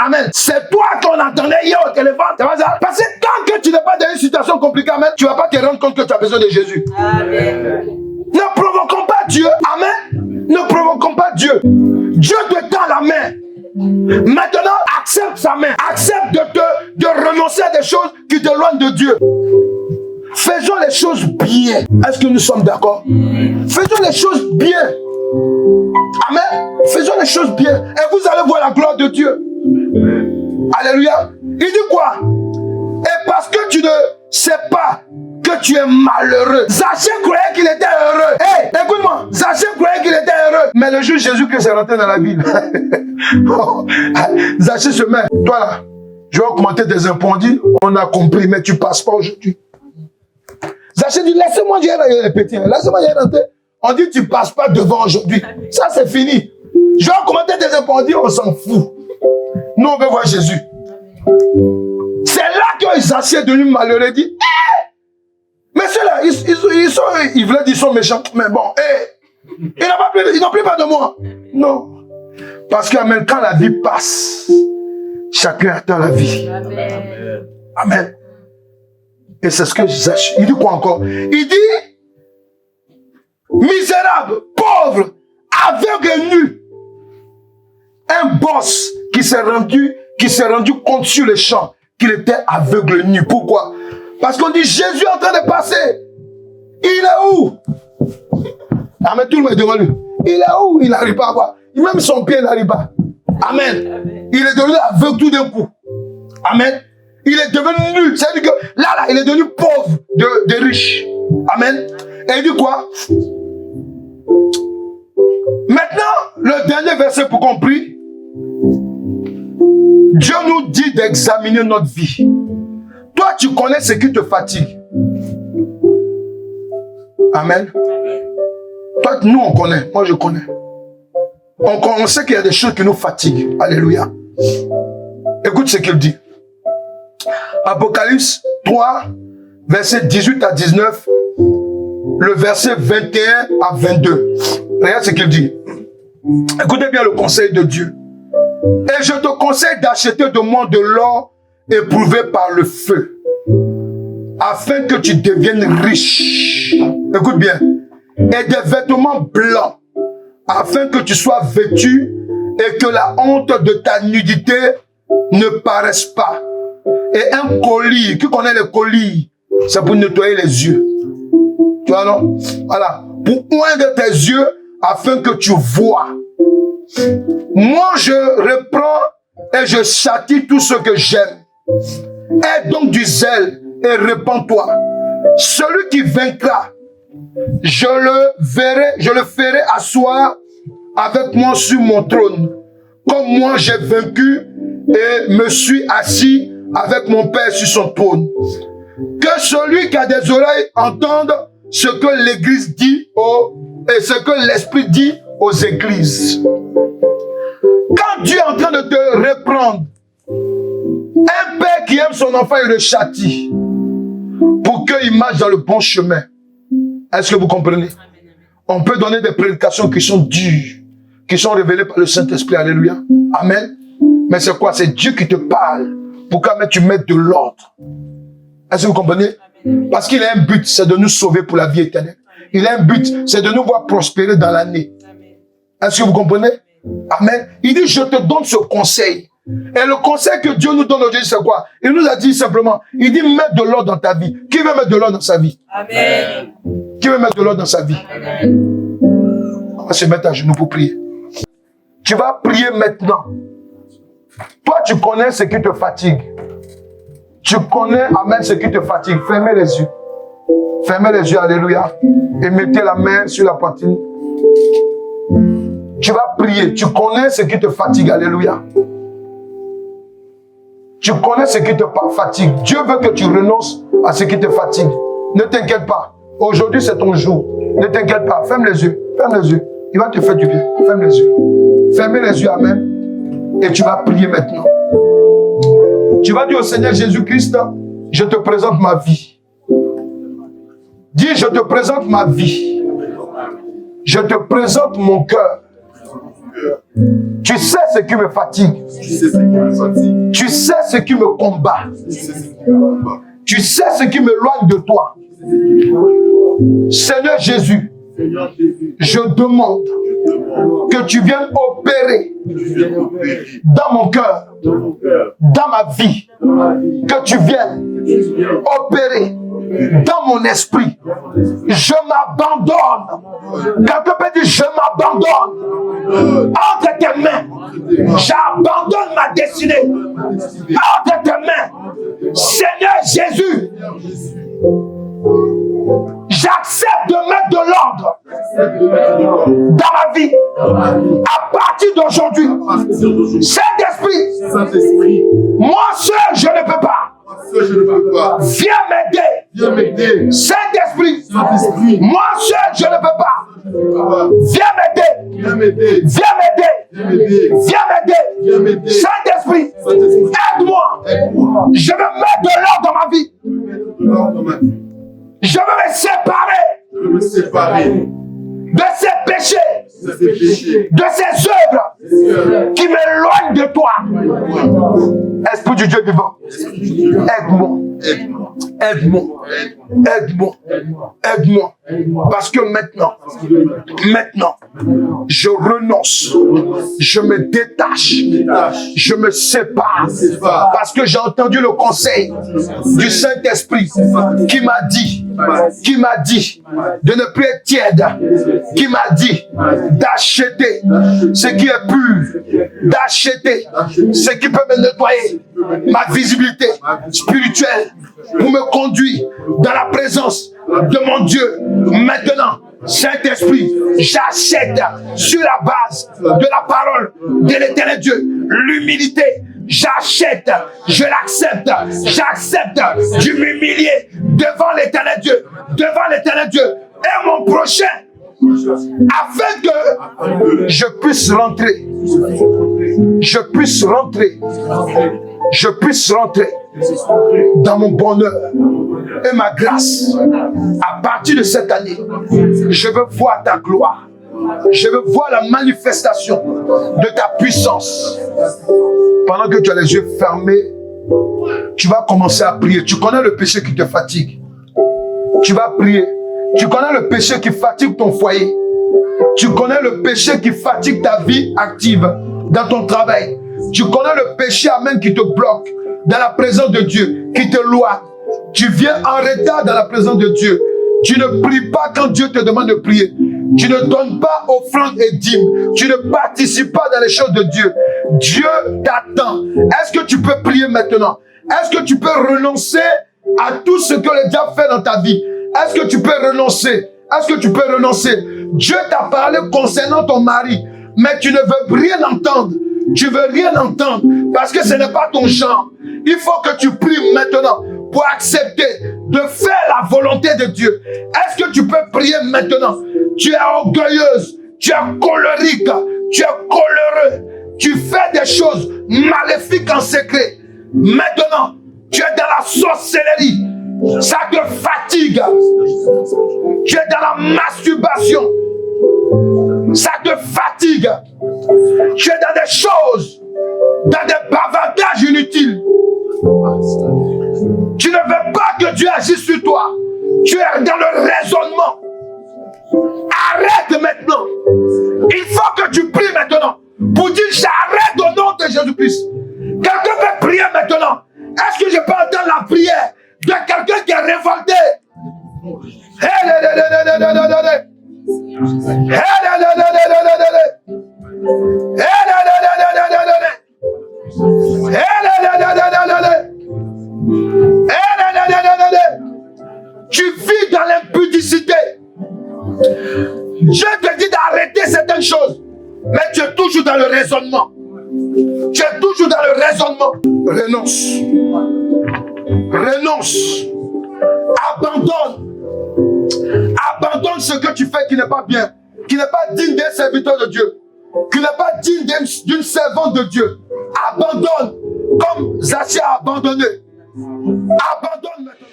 amen. C'est toi qu'on entendait hier au téléphone. C'est pas ça? Parce que tant que tu n'es pas dans une situation compliquée, amen, tu ne vas pas te rendre compte que tu as besoin de Jésus. Amen. Ne provoquons pas Dieu. Amen. Ne provoquons pas Dieu. Dieu te tend la main. Maintenant, accepte sa main. Accepte de renoncer à des choses qui t'éloignent de Dieu. Faisons les choses bien. Est-ce que nous sommes d'accord? Faisons les choses bien. Amen. Faisons les choses bien. Et vous allez voir la gloire de Dieu. Alléluia. Il dit quoi? Et parce que tu ne sais pas que tu es malheureux. Zachée croyait qu'il était heureux. Hey, écoute-moi. Zachée croyait qu'il était heureux. Mais le jour Jésus-Christ est rentré dans la ville. Zachée se met. Toi là, je vais augmenter tes impôts. On dit, on a compris, mais tu passes pas aujourd'hui. Zachée dit, laissez-moi y répéter. Laissez-moi y rentrer. On dit, tu passes pas devant aujourd'hui. Ça, c'est fini. Je vais augmenter tes impôts. On dit, on s'en fout. Nous, on veut voir Jésus. C'est là que Zachée est devenu malheureux. Il dit, mais ceux-là, ils veulent dire qu'ils sont méchants. Mais bon, ils n'ont plus peur de moi. Non. Parce que même quand la vie passe, chacun attend la vie. Amen. Amen. Et c'est ce que Zaché. Il dit quoi encore? Il dit, misérable, pauvre, aveugle et nu. Un boss qui s'est rendu compte sur les champs qu'il était aveugle et nu. Pourquoi? Parce qu'on dit Jésus est en train de passer. Il est où? Amen, tout le monde est devant lui. Il est où? Il n'arrive pas à voir. Même son pied n'arrive pas. Amen. Il est devenu aveugle tout d'un coup. Amen. Il est devenu nu. C'est-à-dire que là, il est devenu pauvre de riche. Amen. Et il dit quoi? Maintenant, le dernier verset pour qu'on prie. Dieu nous dit d'examiner notre vie. Toi, tu connais ce qui te fatigue. Amen. Toi, nous, on connaît. Moi, je connais. On sait qu'il y a des choses qui nous fatiguent. Alléluia. Écoute ce qu'il dit. Apocalypse 3, verset 18 à 19, le verset 21 à 22. Regarde ce qu'il dit. Écoutez bien le conseil de Dieu. Et je te conseille d'acheter de moi de l'or éprouvé par le feu, afin que tu deviennes riche. Écoute bien. Et des vêtements blancs, afin que tu sois vêtu et que la honte de ta nudité ne paraisse pas. Et un collier, qui connaît le collier? C'est pour nettoyer les yeux. Tu vois, non? Voilà. Pour oindre tes yeux, afin que tu vois. Moi, je reprends et je châtie tout ce que j'aime. Aie donc du zèle et répands-toi. Celui qui vaincra, je le ferai asseoir avec moi sur mon trône, comme moi j'ai vaincu et me suis assis avec mon Père sur son trône. Que celui qui a des oreilles entende ce que l'Église dit et ce que l'Esprit dit aux églises. Quand Dieu est en train de te reprendre, un père qui aime son enfant, il le châtie pour qu'il marche dans le bon chemin. Est-ce que vous comprenez? On peut donner des prédications qui sont dures, qui sont révélées par le Saint-Esprit. Alléluia. Amen. Mais c'est quoi? C'est Dieu qui te parle pour que tu mettes de l'ordre. Est-ce que vous comprenez? Parce qu'il a un but, c'est de nous sauver pour la vie éternelle. Il a un but, c'est de nous voir prospérer dans l'année. Est-ce que vous comprenez? Amen. Il dit, je te donne ce conseil. Et le conseil que Dieu nous donne aujourd'hui, c'est quoi? Il nous a dit simplement, il dit, mets de l'ordre dans ta vie. Qui veut mettre de l'ordre dans sa vie? Amen. Qui veut mettre de l'ordre dans sa vie? Amen. On va se mettre à genoux pour prier. Tu vas prier maintenant. Toi, tu connais ce qui te fatigue. Tu connais, amen, ce qui te fatigue. Fermez les yeux. Fermez les yeux, alléluia. Et mettez la main sur la poitrine. Tu vas prier. Tu connais ce qui te fatigue, alléluia. Tu connais ce qui te fatigue. Dieu veut que tu renonces à ce qui te fatigue. Ne t'inquiète pas. Aujourd'hui, c'est ton jour. Ne t'inquiète pas. Ferme les yeux. Ferme les yeux. Il va te faire du bien. Ferme les yeux. Fermez les yeux, amen. Et tu vas prier maintenant. Tu vas dire au Seigneur Jésus-Christ, je te présente ma vie. Dis, je te présente ma vie. Je te présente mon cœur. Tu sais ce qui me fatigue. Tu sais ce qui me combat. Tu sais ce qui m'éloigne de toi. Seigneur Jésus, je demande que tu viennes opérer dans mon cœur, dans ma vie, que tu viennes opérer dans mon esprit. Je m'abandonne. Quelqu'un peut dire, je m'abandonne entre tes mains. J'abandonne ma destinée entre tes mains. Seigneur Jésus, j'accepte de mettre de l'ordre dans ma vie. À partir d'aujourd'hui, Saint-Esprit, moi seul je ne peux pas. Viens m'aider. Saint-Esprit, moi seul je ne peux pas. Viens m'aider. Saint-Esprit, aide-moi. Je veux mettre de l'ordre dans ma vie. Je veux me séparer de ces péchés, de ces œuvres qui m'éloigne de toi. Esprit du Dieu vivant, aide-moi. Aide-moi. Aide-moi. Aide-moi. Parce que maintenant, je renonce. Je me détache. Je me sépare. Parce que j'ai entendu le conseil du Saint-Esprit qui m'a dit de ne plus être tiède, qui m'a dit d'acheter ce qui est pur, d'acheter ce qui peut me nettoyer ma visibilité spirituelle pour me conduire dans la présence de mon Dieu. Maintenant, Saint-Esprit, j'achète sur la base de la parole de l'Éternel Dieu l'humilité. J'achète, je l'accepte, j'accepte de m'humilier devant l'Éternel Dieu, et mon prochain, afin que je puisse rentrer dans mon bonheur et ma grâce. À partir de cette année, je veux voir ta gloire. Je veux voir la manifestation de ta puissance. Pendant que tu as les yeux fermés, tu vas commencer à prier. Tu connais le péché qui te fatigue. Tu vas prier. Tu connais le péché qui fatigue ton foyer. Tu connais le péché qui fatigue ta vie active dans ton travail. Tu connais le péché, amen, qui te bloque dans la présence de Dieu, qui te loie. Tu viens en retard dans la présence de Dieu. Tu ne pries pas quand Dieu te demande de prier. Tu ne donnes pas offrande et dîmes. Tu ne participes pas dans les choses de Dieu. Dieu t'attend. Est-ce que tu peux prier maintenant? Est-ce que tu peux renoncer à tout ce que le diable fait dans ta vie? Est-ce que tu peux renoncer? Dieu t'a parlé concernant ton mari, mais tu ne veux rien entendre. Tu veux rien entendre parce que ce n'est pas ton genre. Il faut que tu pries maintenant pour accepter de faire la volonté de Dieu. Est-ce que tu peux prier maintenant? Tu es orgueilleuse, tu es colérique, tu es coléreux, tu fais des choses maléfiques en secret. Maintenant, tu es dans la sorcellerie, ça te fatigue. Tu es dans la masturbation, ça te fatigue. Tu es dans des choses, dans des bavardages inutiles. Tu ne veux pas que Dieu agisse sur toi. Tu es dans le raisonnement. Arrête maintenant. Il faut que tu pries maintenant pour dire j'arrête au nom de Jésus-Christ. Quelqu'un peut prier maintenant. Est-ce que je peux entendre la prière de quelqu'un qui est révolté? Tu vis dans l'impudicité. Dieu te dit d'arrêter certaines choses, mais tu es toujours dans le raisonnement. Renonce. Abandonne ce que tu fais qui n'est pas bien, qui n'est pas digne d'un serviteur de Dieu, qui n'est pas digne d'une servante de Dieu. Abandonne, comme Zaché a abandonné. Abandonne maintenant.